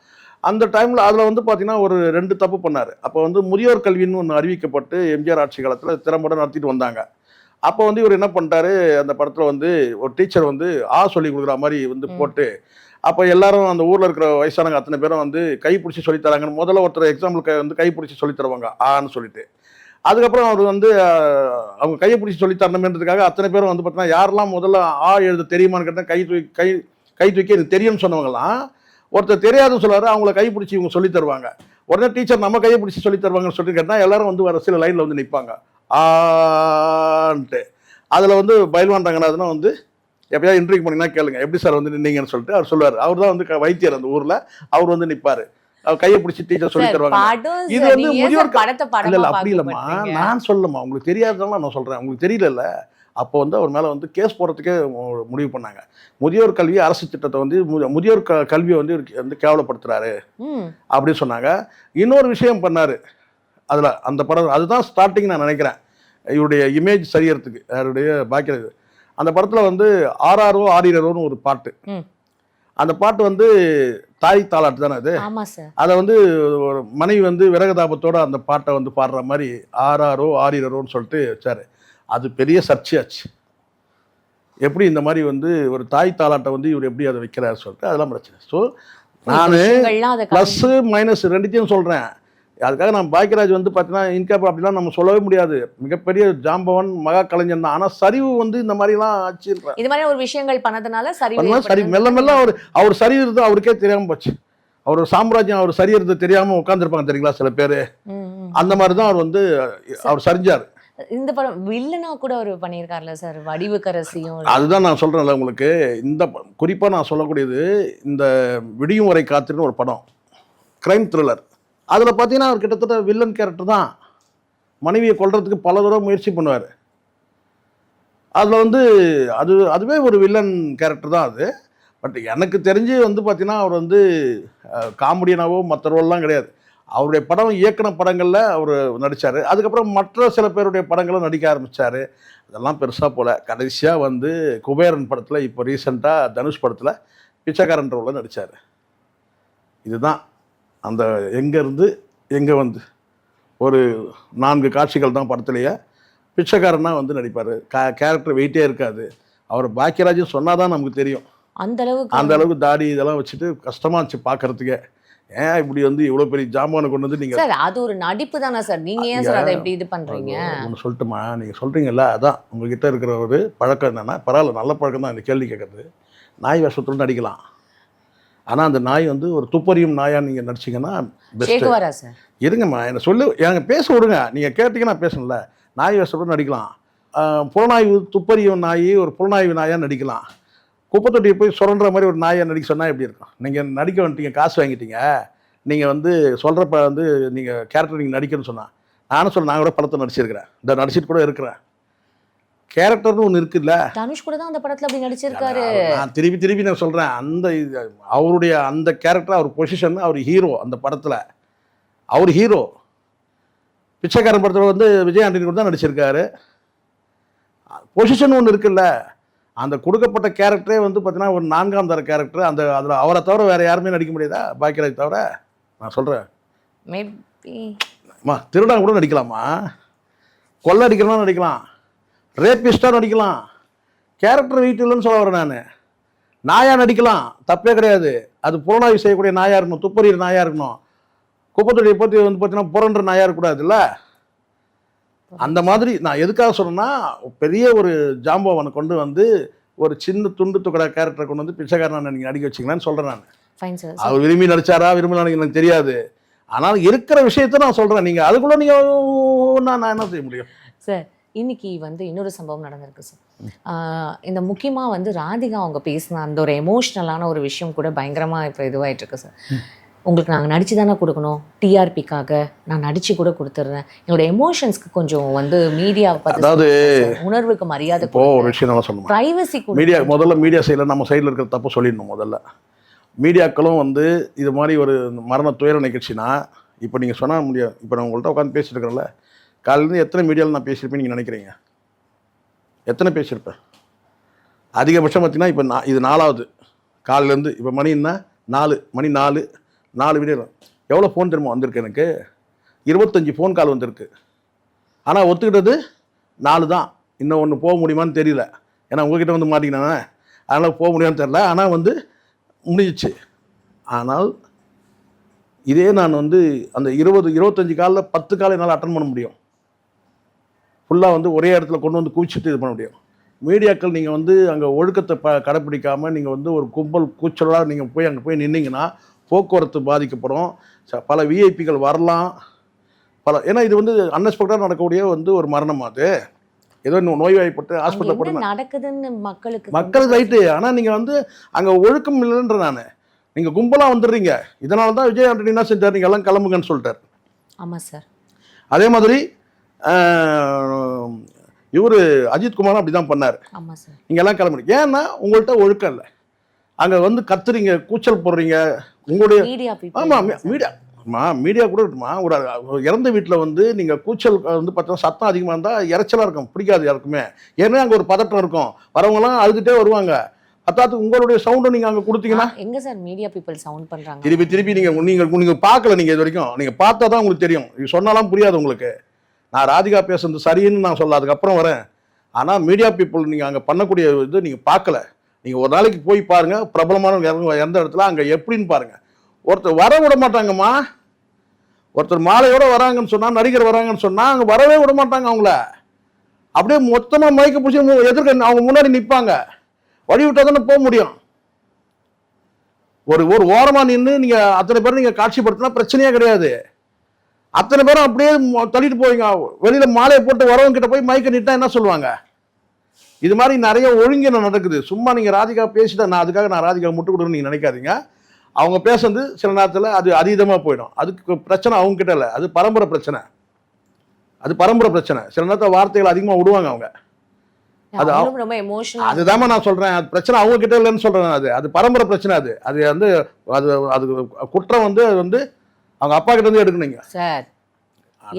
அந்த டைமில் அதில் வந்து பார்த்தீங்கன்னா ஒரு 2 தப்பு பண்ணார். அப்போ வந்து முதியோர் கல்வின்னு ஒன்று அறிவிக்கப்பட்டு எம்ஜிஆர் ஆட்சி காலத்தில் திறம்பட நடத்திட்டு வந்தாங்க. அப்போ வந்து இவர் என்ன பண்ணிட்டாரு, அந்த படத்தில் வந்து ஒரு டீச்சர் வந்து சொல்லி கொடுக்குற மாதிரி வந்து போட்டு, அப்போ எல்லாரும் அந்த ஊரில் இருக்கிற வயசானவங்க அத்தனை பேரும் வந்து கை பிடிச்சி சொல்லித்தராங்கன்னு முதல்ல ஒருத்தர் எக்ஸாம்பிளுக்கு வந்து கை பிடிச்சி சொல்லித்தருவாங்க ஆன்னு சொல்லிட்டு. அதுக்கப்புறம் அவர் வந்து அவங்க கையை பிடிச்சி சொல்லித்தரணுன்றதுக்காக அத்தனை பேரும் வந்து பார்த்தீங்கன்னா யாரெல்லாம் முதல்ல எழுத தெரியுமான்னு கேட்டால் கை தூக்கி எனக்கு தெரியும்னு சொன்னவங்கலாம் ஒருத்தர் தெரியாதுன்னு சொல்லுவார். அவங்கள கை பிடிச்சி இவங்க சொல்லி தருவாங்க. உடனே டீச்சர் நம்ம கையை பிடிச்சி சொல்லி தருவாங்கன்னு சொல்லிட்டு கேட்டால் எல்லாரும் வந்து வர சில லைனில் வந்து நிற்பாங்க ஆன்ட்டு. அதில் வந்து பயில்வான் ரங்கநாதனா வந்து எப்பயாவது இன்டர்வியூ பண்ணிங்கன்னா கேளுங்க எப்படி சார் வந்து நின்னீங்கன்னு சொல்லிட்டு அவர் சொல்லுவார். அவர் தான் வந்து வைத்தியர் அந்த ஊரில். அவர் வந்து நிற்பார், அவர் கையை பிடிச்சி டீச்சர் சொல்லி தருவாங்க. இது வந்து முதியோர் இல்லை அப்படி இல்லைம்மா, நான் சொல்லம்மா, உங்களுக்கு தெரியாததால நான் சொல்கிறேன். உங்களுக்கு தெரியல. அப்போ வந்து அவர் மேலே வந்து கேஸ் போடுறதுக்கே முடிவு பண்ணாங்க. முதியோர் கல்வி அரசு திட்டத்தை வந்து முதியோர் கல்வியை வந்து கேவலப்படுத்துறாரு அப்படின்னு சொன்னாங்க. இன்னொரு விஷயம் பண்ணார் அதில் அந்த படம், அதுதான் ஸ்டார்டிங் நான் நினைக்கிறேன். இவருடைய இமேஜ் சரியறதுக்கு யாருடைய பாக்கியராஜ். அந்த படத்தில் வந்து ஆர்ஆர்ஓ ஆரிரரோன்னு ஒரு பாட்டு. ம். அந்த பாட்டு வந்து தாய் தாலாட்டு தானே அது. ஆமா சார். அதை வந்து ஒரு மனைவி வந்து விரகதாபத்தோட அந்த பாட்டை வந்து பாடுற மாதிரி ஆர்ஆர்ஓ ஆரிரரோன்னு சொல்லிட்டு வச்சாரு. அது பெரிய சர்ச்சையாச்சு. எப்படி இந்த மாதிரி வந்து ஒரு தாய் தாலாட்டை வந்து இவர் எப்படி அதை வைக்கிறாரு சொல்லிட்டு அதெல்லாம் பிரச்சனை. ஸோ நான் விஷயங்கள்லாம் அதை ப்ளஸ்ஸு மைனஸ் ரெண்டுத்தையும் சொல்கிறேன். அதுக்காக நான் பாக்கியராஜ் வந்து பார்த்தீங்கன்னா இன்கேப் அப்படிலாம் நம்ம சொல்லவே முடியாது. மிகப்பெரிய ஜாம்பவன் மகா கலைஞன் தான். ஆனால் சரிவு வந்து இந்த மாதிரிலாம் ஆச்சுன்ற இது மாதிரி ஒரு விஷயங்கள் பண்ணதுனால சரி சரி மெல்ல மெல்ல அவர் சரியிறது அவருக்கே தெரியாமல் போச்சு. அவர் சாம்ராஜ்யம் அவர் சரியறது தெரியாமல் உட்காந்துருப்பாங்க தெரியுங்களா சில பேர். அந்த மாதிரி தான் அவர் வந்து அவர் சரிஞ்சார். இந்த படம் வில்லனா கூட அவர் பண்ணியிருக்காருல்ல சார், வடிவுக்கரசியும். அதுதான் நான் சொல்கிறேன்ல உங்களுக்கு. இந்த குறிப்பாக நான் சொல்லக்கூடியது இந்த விடியும் வரை காத்திருன்னு ஒரு படம், கிரைம் த்ரில்லர். அதில் பார்த்தீங்கன்னா அவர் கிட்டத்தட்ட வில்லன் கேரக்டர் தான். மனைவியை கொல்றதுக்கு பல தடவை முயற்சி பண்ணுவார். அதில் வந்து அதுவே ஒரு வில்லன் கேரக்டர் தான் அது. பட் எனக்கு தெரிஞ்சு வந்து பார்த்தீங்கன்னா அவர் வந்து காமெடியனாவோ மற்ற ரோல்லாம் கிடையாது. அவருடைய படம் இயக்குன படங்களில் அவர் நடித்தார். அதுக்கப்புறம் மற்ற சில பேருடைய படங்களும் நடிக்க ஆரம்பித்தார். அதெல்லாம் பெருசாக போல. கடைசியாக வந்து குபேரன் படத்தில் இப்போ ரீசெண்டாக தனுஷ் படத்தில் பிச்சைக்காரன் ரோலில் நடித்தார். இதுதான் அந்த எங்கேருந்து எங்கே வந்து ஒரு 4 காட்சிகள் தான் படத்துலையே. பிச்சைக்காரனா வந்து நடிப்பார். கேரக்டர் வெயிட்டே இருக்காது. அவர் பாக்கியராஜும் சொன்னால் தான் நமக்கு தெரியும். அந்த அளவுக்கு தாடி இதெல்லாம் வச்சுட்டு கஷ்டமாக இருந்துச்சு பார்க்கறதுக்கே. ஏன் இப்படி வந்து இவ்வளோ பெரிய ஜாமானை கொண்டு வந்து நீங்கள் சார் அது ஒரு நடிப்பு தானே சார், நீங்கள் ஏன் சார் அதை எப்படி இது பண்ணுறீங்க? ஒன்று சொல்லட்டுமா, நீங்கள் சொல்கிறீங்கல்ல அதான் உங்ககிட்ட இருக்கிற ஒரு பழக்கம் என்னென்னா, பரவாயில்ல நல்ல பழக்கம் தான் இந்த கேள்வி கேட்குறது. நாய் வேஷத்தில் நடிக்கலாம். ஆனால் அந்த நாய் வந்து ஒரு துப்பறியும் நாயாக நீங்கள் நடிச்சிங்கன்னா பெஸ்ட்டு. சார் இருங்கம்மா என்னை எனக்கு பேச விடுங்க. நீங்கள் கேட்டீங்கன்னா பேசணும்ல. நாய் வேஷத்தில் நடிக்கலாம். புலனாய்வு துப்பறியும் நாய் ஒரு புலனாய்வு நாயாக நடிக்கலாம். குப்பைத்தொட்டியை போய் சுரண்டுற மாதிரி ஒரு நாயை நடிக்க சொன்னால் எப்படி இருக்கும்? நீங்கள் நடிக்க வந்துட்டீங்க, காசு வாங்கிட்டீங்க, நீங்கள் வந்து சொல்கிறப்ப வந்து நீங்கள் கேரக்டர் நீங்கள் நடிக்கணும்னு சொன்னால் நானும் சொல்ல நான் கூட படத்தை நடிச்சிருக்கிறேன். இந்த நடிச்சிட்டு கூட இருக்கிறேன். கேரக்டர்னு ஒன்று இருக்குல்ல. தனுஷ் கூட தான் அந்த படத்தில் அப்படி நடிச்சிருக்காரு. நான் திருப்பி நான் சொல்கிறேன். அந்த அவருடைய அந்த கேரக்டர் அவர் பொசிஷன், அவர் ஹீரோ அந்த படத்தில். அவர் ஹீரோ. பிச்சைக்காரன் படத்தில் வந்து விஜய் ஆண்டனி கூட தான் நடிச்சிருக்காரு. பொசிஷன் ஒன்று இருக்குல்ல. அந்த கொடுக்கப்பட்ட கேரக்டரே வந்து பார்த்தீங்கன்னா ஒரு 4ஆம் தர கேரக்டர். அதில் அவரை தவிர வேறு யாருமே நடிக்க முடியாதா? பாக்கியராஜ் தவிர. நான் சொல்கிறேன். மேபி திருடன் கூட நடிக்கலாமா? கொள்ளை அடிக்கலாம் நடிக்கலாம். ரேப்பிஸ்டாக நடிக்கலாம். கேரக்டர் வெயிட் இல்லைன்னு சொல்ல வரேன் நான். நாயாக நடிக்கலாம், தப்பே கிடையாது. அது புலனாய்வு செய்யக்கூடிய நாயாக இருக்கணும், துப்பறிகிற நாயாக இருக்கணும். குப்பத்தொட்டியை பற்றி வந்து பார்த்தீங்கன்னா புரண்ட நாயாக இருக்கக்கூடாதுல்ல. அந்த மாதிரி நான் எதுக்காக சொன்னேன்னா, பெரிய ஒரு ஜாம்பவனை கொண்டு வந்து ஒரு சின்ன துண்டு துக்கடா கேரக்டரை கொண்டு வந்து பிச்சைக்காரனை நீங்கள் நடிக்க வச்சிங்களான்னு சொல்கிறேன் நான். அவர் விரும்பி நடிச்சாரா விரும்பலாம் எனக்கு தெரியாது. ஆனால் இருக்கிற விஷயத்த நான் சொல்கிறேன். நீங்கள் அதுக்குள்ளே நீங்கள் நான் என்ன செய்ய முடியும் சார்? இன்னைக்கு வந்து இன்னொரு சம்பவம் நடந்திருக்கு சார். இந்த முக்கியமாக வந்து ராதிகா அவங்க பேசின அந்த ஒரு எமோஷ்னலான ஒரு விஷயம் கூட பயங்கரமாக இப்போ இதுவாகிட்டு இருக்கு சார். உங்களுக்கு நாங்கள் நடிச்சு தானே கொடுக்கணும், டிஆர்பிக்காக நான் நடிச்சு கூட கொடுத்துட்றேன், என்னோட எமோஷன்ஸ்க்கு கொஞ்சம் வந்து மீடியா அதாவது உணர்வுக்கு மரியாதை ஒரு விஷயம் நம்ம சொல்லணும். பிரைவசி முதல்ல மீடியா சைடில் நம்ம சைடில் இருக்கிற தப்பு சொல்லிடணும். முதல்ல மீடியாக்களும் வந்து இது மாதிரி ஒரு மரண துயர நிகழ்ச்சினா இப்போ நீங்கள் சொன்னால் முடியாது. இப்போ நான் உங்கள்கிட்ட உட்காந்து பேசிட்டு இருக்கிறேன்ல, காலையிலேருந்து எத்தனை மீடியாவில் நான் பேசியிருப்பேன் நீங்கள் நினைக்கிறீங்க? எத்தனை பேசியிருப்பேன்? அதிகபட்சம் பார்த்தீங்கன்னா இப்போ இது 4வது காலையிலேருந்து. இப்போ மணி என்ன 4 வீடியோ. எவ்வளோ ஃபோன் தெரியுமா வந்திருக்கு எனக்கு? 25 ஃபோன் கால் வந்திருக்கு. ஆனால் ஒத்துக்கிட்டது 4 தான். இன்னும் ஒன்று போக முடியுமான்னு தெரியல. ஏன்னா உங்ககிட்ட வந்து மாட்டிக்கினானே, அதனால் போக முடியான்னு தெரில. ஆனால் வந்து முடிஞ்சிச்சு. ஆனால் இதே நான் வந்து அந்த 25 காலில் 10 கால் என்னால் அட்டன் பண்ண முடியும். ஃபுல்லாக வந்து ஒரே இடத்துல கொண்டு வந்து குவிச்சிட்டு இது பண்ண முடியும். மீடியாக்கள் நீங்கள் வந்து அங்கே ஒழுக்கத்தை கடைப்பிடிக்காமல் நீங்கள் வந்து ஒரு கும்பல் கூச்சலாக நீங்கள் போய் அங்கே போய் நின்னீங்கன்னா போக்குவரத்து பாதிக்கப்படும். பல விஐபிகள் வரலாம். ஏன்னா இது வந்து அன்எக்ஸ்பெக்டடாக நடக்கக்கூடிய வந்து ஒரு மரணம். அது ஏதோ நோய்வாய்ப்பட்டு ஹாஸ்பிட்டலில் போட்டு நடக்குதுன்னு மக்கள் ரைட்டு. ஆனால் நீங்கள் வந்து அங்கே ஒழுக்கம் இல்லைன்ற நான். நீங்கள் கும்பலாக வந்துடுறீங்க. இதனால தான் விஜய் ஆண்டனி என்ன செஞ்சார், நீங்கள் எல்லாம் கிளம்புங்கன்னு சொல்லிட்டார். ஆமாம் சார். அதே மாதிரி இவர் அஜித்குமாரும் அப்படி தான் பண்ணார். ஆமாம் சார். நீங்கள் எல்லாம் கிளம்புறீங்க. ஏன்னா உங்கள்கிட்ட ஒழுக்கம் இல்லை. அங்கே வந்து கத்துறீங்க, கூச்சல் போடுறீங்க. உங்களுடைய ஆமாம் மீடியா மீடியா கூட இருக்குமா, ஒரு இறந்த வீட்டில் வந்து நீங்கள் கூச்சல் வந்து பார்த்தீங்கன்னா சத்தம் அதிகமாக இருந்தால் இறைச்சலாக இருக்கும், பிடிக்காது யாருக்குமே. ஏன்னா அங்கே ஒரு பதட்டம் இருக்கும், வரவங்கலாம் அழுதுகிட்டே வருவாங்க. பத்தாத்துக்கு உங்களுடைய சவுண்டை நீங்கள் அங்கே கொடுத்தீங்கன்னா எங்க சார் மீடியா பீப்புள் சவுண்ட் பண்றாங்க? திருப்பி திருப்பி நீங்கள் பார்க்கல, நீங்கள் இது வரைக்கும் நீங்கள் பார்த்தா தான் உங்களுக்கு தெரியும். இது சொன்னாலாம் புரியாது உங்களுக்கு. நான் ராதிகா பேசுறது சரின்னு நான் சொல்ல அதுக்கப்புறம் வரேன். ஆனால் மீடியா பீப்புள் நீங்கள் அங்கே பண்ணக்கூடிய இது நீங்கள் பார்க்கல. நீங்கள் ஒரு நாளைக்கு போய் பாருங்கள், பிரபலமான எந்த இடத்துல அங்கே எப்படின்னு பாருங்கள். ஒருத்தர் வர விட மாட்டாங்கம்மா. ஒருத்தர் மாலையோட வராங்கன்னு சொன்னால், நடிகர் வராங்கன்னு சொன்னால் அங்கே வரவே விட மாட்டாங்க அவங்கள. அப்படியே மொத்தமாக மயக்க பிடிச்சி எதிர்க்க அவங்க முன்னாடி நிற்பாங்க. வழி விட்டால் தானே போக முடியும். ஒரு ஒரு ஓரமாக நின்று நீங்கள் அத்தனை பேரும் நீங்கள் காட்சிப்படுத்தினா பிரச்சனையே கிடையாது. அத்தனை பேரும் அப்படியே தள்ளிட்டு போவீங்க. வெளியில் மாலையை போட்டு வரவங்க கிட்ட போய் மயக்க நிட்டா என்ன சொல்லுவாங்க? இது மாதிரி நிறைய ஒழுங்கினம் நடக்குது. சும்மா நீங்கள் ராதிகா பேசிட்டா நான் அதுக்காக நான் ராதிகா முட்டு கொடுன்னு நீங்கள் நினைக்காதீங்க. அவங்க பேசுறது சில நேரத்தில் அது அதீதமாக போயிடும். அதுக்கு பிரச்சனை அவங்க கிட்ட இல்லை, அது பரம்பரை பிரச்சனை. அது பரம்பரை பிரச்சனை. சில நேரத்தில் வார்த்தைகள் அதிகமாக விடுவாங்க அவங்க. அது ரொம்ப எமோஷனல். அதுதான் நான் சொல்றேன், அது பிரச்சனை அவங்க கிட்ட இல்லைன்னு சொல்றேன். அது பரம்பரை பிரச்சனை. அது வந்து அது குற்றம் வந்து அது வந்து அவங்க அப்பா கிட்ட இருந்து எடுக்கணுங்க சார்.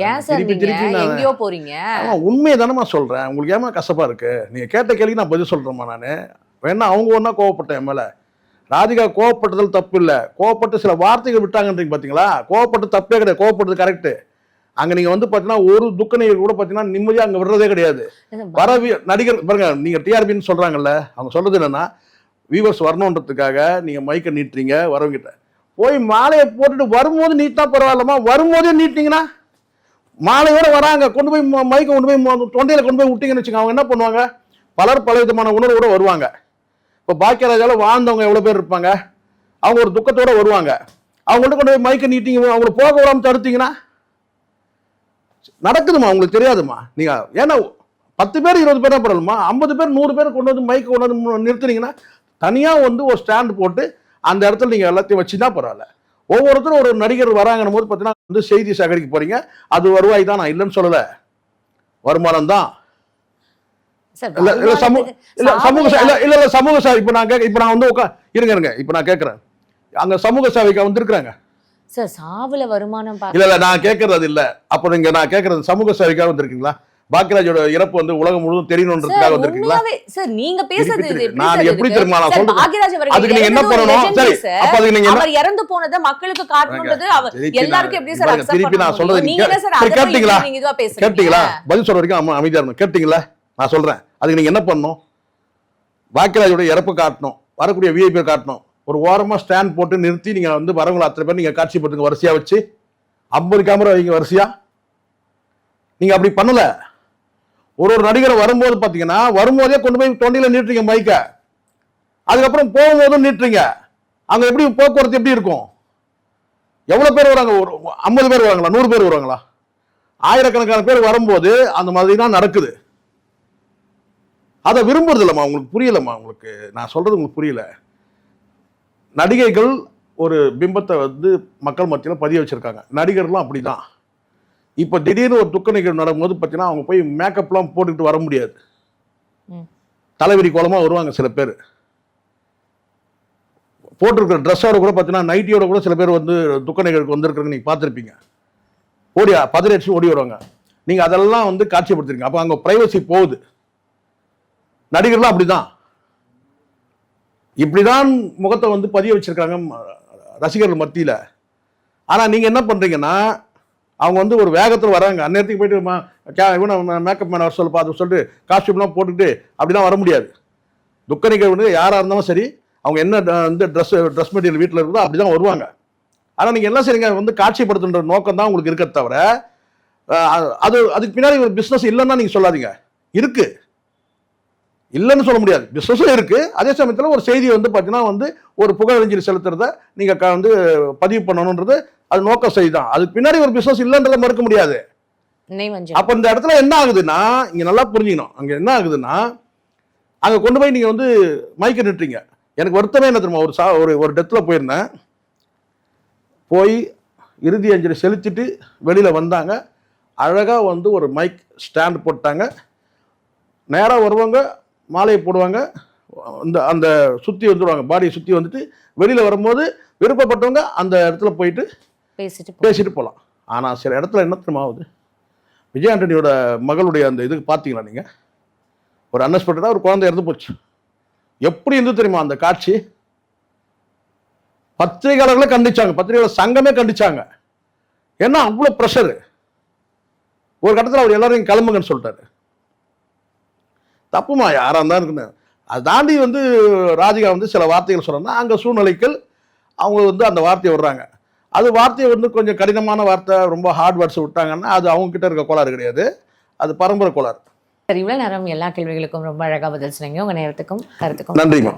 ஏன் சார் நீங்க எங்கயோ போறீங்க? உண்மையை தானே சொல்றேன். உங்களுக்கு ஏமா கசப்பா இருக்கு? நீங்க கேட்ட கேள்வி நான் பதில் சொல்றேம்மா. நான் வேணா அவங்க ஒன்னா கோவப்பட்டேன் என் மேல. ராதிகா கோவப்பட்டதில் தப்பு இல்லை, கோவப்பட்டு சில வார்த்தைகள் விட்டாங்கன்றீங்க பார்த்தீங்களா? கோவப்பட்டு தப்பே கிடையாது, கோவப்பட்டது கரெக்டு. அங்கே நீங்கள் வந்து பார்த்தீங்கன்னா ஒரு துக்க நிகழ்வு கூட பார்த்தீங்கன்னா நிம்மதியாக அங்கே விடுறதே கிடையாது. நடிகர் பாருங்க, நீங்கள் டிஆர்பின்னு சொல்கிறாங்கல்ல, அவங்க சொல்கிறது என்னன்னா வியூவர்ஸ் வரணுன்றதுக்காக நீங்கள் மைக்கை நீட்டுறீங்க வரவங்கிட்ட. போய் மாலையை போட்டுட்டு வரும்போது நீட்டா பரவாயில்லம்மா, வரும்போதே நீட்டிங்கன்னா மாலையோட வராங்க, கொண்டு போய் மைக்கை கொண்டு போய் தொண்டையில் கொண்டு போய் விட்டீங்கன்னு வச்சுக்கோங்க. அவங்க என்ன பண்ணுவாங்க? பலர் பல விதமான உணர்வோட வருவாங்க. இப்போ பாக்கியராஜால வாழ்ந்தவங்க எவ்வளோ பேர் இருப்பாங்க, அவங்க ஒரு துக்கத்தோடு வருவாங்க. அவங்கள்ட்ட கொண்டு போய் மைக்கை நீட்டிங்க, அவங்களை போக விடாமல் தடுத்தீங்கன்னா நடக்குதுமா, உங்களுக்கு தெரியாதுமா. நீங்கள் ஏன்னா 10 பேர் 20 பேர் பரவாயில்லமா, 50 பேர் 100 பேர் கொண்டு வந்து மைக்கை கொண்டு வந்து நிறுத்துனீங்கன்னா தனியாக வந்து ஒரு ஸ்டாண்ட் போட்டு அந்த இடத்துல நீங்கள் எல்லாத்தையும் வச்சுன்னா பரவாயில்ல. ஒவ்வொருத்தரும் ஒரு நடிகர் வராங்கன்னும் போது பார்த்தீங்கன்னா வந்து செய்தி சேகரிக்க போறீங்க. அது வருவாய் தான், நான் இல்லைன்னு சொல்லலை, வருமானம் தான். சமூக சேவை. இப்ப நான் வந்து இருங்க இப்ப நான் கேட்கிறேன், அங்க சமூக சேவைக்கு வந்திருக்காங்க சார். சாவுல வருமானம் இல்ல நான் கேட்கறது அது இல்ல. அப்ப நீங்க நான் கேட்கறது சமூக சேவைக்காக வந்திருக்கீங்களா? பாக்கியராஜோட இறப்பு வந்து உலகம் முழுவதும் தெரியணுன்றதுக்காக வந்திருக்கீங்களா? சார் நீங்க பேசுறது நான் எப்படி தெரியுமா நான் சொல்றேன்? பாக்கியராஜ் அவர்கள் அதுக்கு நீங்க என்ன பண்ணணும்? சரி, அப்ப அதுக்கு நீங்க அவர் இறந்து போனதை மக்களுக்கு காட்டணும்ன்றது எல்லாருக்கும் எப்படி சார் அக்செப்ட் திருப்பி நான் சொல்றது நீங்க என்ன சார் அதை கேட்டீங்களா? நீங்க இதுவா பேசுறீங்க? கேட்டீங்களா? பதில் சொல்ற வரைக்கும் அமைதியா இருக்கணும். கேட்டீங்களா? நான் சொல்றேன், அதுக்கு நீங்க என்ன பண்ணணும்? பாக்கியராஜோட இறப்பு காட்டணும், வரக்கூடிய விஐபி காட்டணும். ஒரு ஓரமா ஸ்டாண்ட் போட்டு நிறுத்தி நீங்க வந்து வரவங்களை அத்தனை பேர் நீங்க காட்சிப்படுத்துங்க, வரிசையா வச்சு 50 கேமரா வைங்க வரிசையா. நீங்க அப்படி பண்ணல. ஒரு நடிகரை வரும்போது பாத்தீங்கன்னா வரும்போதே கொண்டு போய் தொண்டையில நீட்டுறீங்க மைக்க, அதுக்கப்புறம் போகும்போதும் நீட்டுறீங்க. அங்க எப்படி போக்குவரத்து எப்படி இருக்கும்? எவ்வளவு பேர் வராங்க? ஒரு 50 பேர் வராங்களா? 100 பேர் வருவாங்களா? ஆயிரக்கணக்கான பேர் வரும்போது அந்த மாதிரி தான் நடக்குது. அதை விரும்புறது இல்லம்மா, உங்களுக்கு புரியலம்மா. உங்களுக்கு நான் சொல்றது உங்களுக்கு புரியல. நடிகைகள் ஒரு பிம்பத்தை வந்து மக்கள் மத்தியில் பதிய வச்சிருக்காங்க, நடிகர்களும் அப்படிதான். இப்போ திடீர்னு ஒரு துக்க நிகழ்வு நடக்கும்போது பார்த்தீங்கன்னா அவங்க போய் மேக்கப்லாம் போட்டுக்கிட்டு வர முடியாது. தலைவிரி கோலமாக வருவாங்க சில பேர். போட்டிருக்கிற ட்ரெஸ்ஸோட கூட பார்த்தீங்கன்னா நைட்டியோட கூட சில பேர் வந்து துக்க நிகழ்வுக்கு வந்திருக்கிறங்க நீங்கள் பார்த்துருப்பீங்க. பதினெட்டு ஓடி வருவாங்க. நீங்கள் அதெல்லாம் வந்து காட்சிப்படுத்துறீங்க. அப்போ அங்கே பிரைவசி போகுது. நடிகர்லாம் அப்படிதான், இப்படிதான் முகத்தை வந்து பதிய வச்சிருக்காங்க ரசிகர்கள் மத்தியில். ஆனால் நீங்கள் என்ன பண்ணுறீங்கன்னா அவங்க வந்து ஒரு வேகத்தில் வராங்க, அந்நேரத்துக்கு போயிட்டு இவனை மேக்கப் மேன் வர சொல்லுப்பா அது சொல்லிட்டு காஸ்டியூம்லாம் போட்டுக்கிட்டு அப்படிலாம் வர முடியாது. துக்க நிகழ்வு வந்து யாராக இருந்தாலும் சரி, அவங்க என்ன வந்து ட்ரெஸ் மெட்டீரியல் வீட்டில் இருக்குதோ அப்படி தான் வருவாங்க. ஆனால் நீங்கள் என்ன செய்றீங்க வந்து காட்சிப்படுத்துன்ற நோக்கம் தான் உங்களுக்கு இருக்க தவிர அதுக்கு பின்னாடி ஒரு பிஸ்னஸ் இல்லைன்னா நீங்கள் சொல்லாதீங்க. இருக்கு, இல்லைன்னு சொல்ல முடியாது, பிஸ்னஸும் இருக்கு. அதே சமயத்தில் ஒரு செய்தியை வந்து பார்த்தீங்கன்னா வந்து ஒரு புகழஞ்சலி செலுத்துறத நீங்கள் வந்து பதிவு பண்ணணுன்றது அது நோக்கம் செய்தான். அதுக்கு பின்னாடி ஒரு பிஸ்னஸ் இல்லைன்றதை மறுக்க முடியாது. அப்ப இந்த இடத்துல என்ன ஆகுதுன்னா, இங்க நல்லா புரிஞ்சுக்கணும், அங்க என்ன ஆகுதுன்னா அங்க கொண்டு போய் நீங்க வந்து மைக்க நிட்டுறீங்க. எனக்கு வருத்தமே என்ன தெரியுமா, ஒரு டெத்தில் போயிருந்தேன். போய் இறுதி அஞ்சலி செலுத்திட்டு வெளியில வந்தாங்க. அழகா வந்து ஒரு மைக் ஸ்டாண்ட் போட்டாங்க. நேராக வருவாங்க, மாலையை போடுவாங்க, அந்த சுற்றி வந்துடுவாங்க, பாடியை சுற்றி வந்துட்டு வெளியில் வரும்போது விருப்பப்பட்டவங்க அந்த இடத்துல போயிட்டு பேசிட்டு போகலாம். ஆனால் சில இடத்துல என்ன தெரியுமா ஆகுது, விஜய் ஆண்டனியோட மகளுடைய அந்த இதுக்கு பார்த்தீங்களா நீங்கள், ஒரு அன்எக்ஸ்பெக்டடாக ஒரு குழந்தை இறந்து போச்சு. எப்படி இருந்து தெரியுமா அந்த காட்சி, பத்திரிகையாளர்களே கண்டிச்சாங்க, பத்திரிகையாளர் சங்கமே கண்டிச்சாங்க. ஏன்னா அவ்வளோ ப்ரெஷரு. ஒரு கட்டத்தில் அவர் எல்லாரையும் கிளம்புங்கன்னு சொல்லிட்டாரு. தப்புமா யாராக இருந்தால் இருக்குன்னு. அதை தாண்டி ராதிகா சில வார்த்தைகள் சொல்கிறாங்கன்னா அங்கே சூழ்நிலைகள் அவங்க அந்த வார்த்தையை விடுறாங்க. அது வார்த்தையை கொஞ்சம் கடினமான வார்த்தை, ரொம்ப ஹார்ட் வேர்ட்ஸ் விட்டாங்கன்னா அது அவங்க கிட்ட இருக்க கோளாறு கிடையாது, அது பரம்பரை கோளாறு. சரி, இவ்வளோ நேரம் எல்லா கேள்விகளுக்கும் ரொம்ப அழகாக பதில் சொன்னீங்க. உங்கள் நேரத்துக்கும் கருத்துக்கும் நன்றிங்க.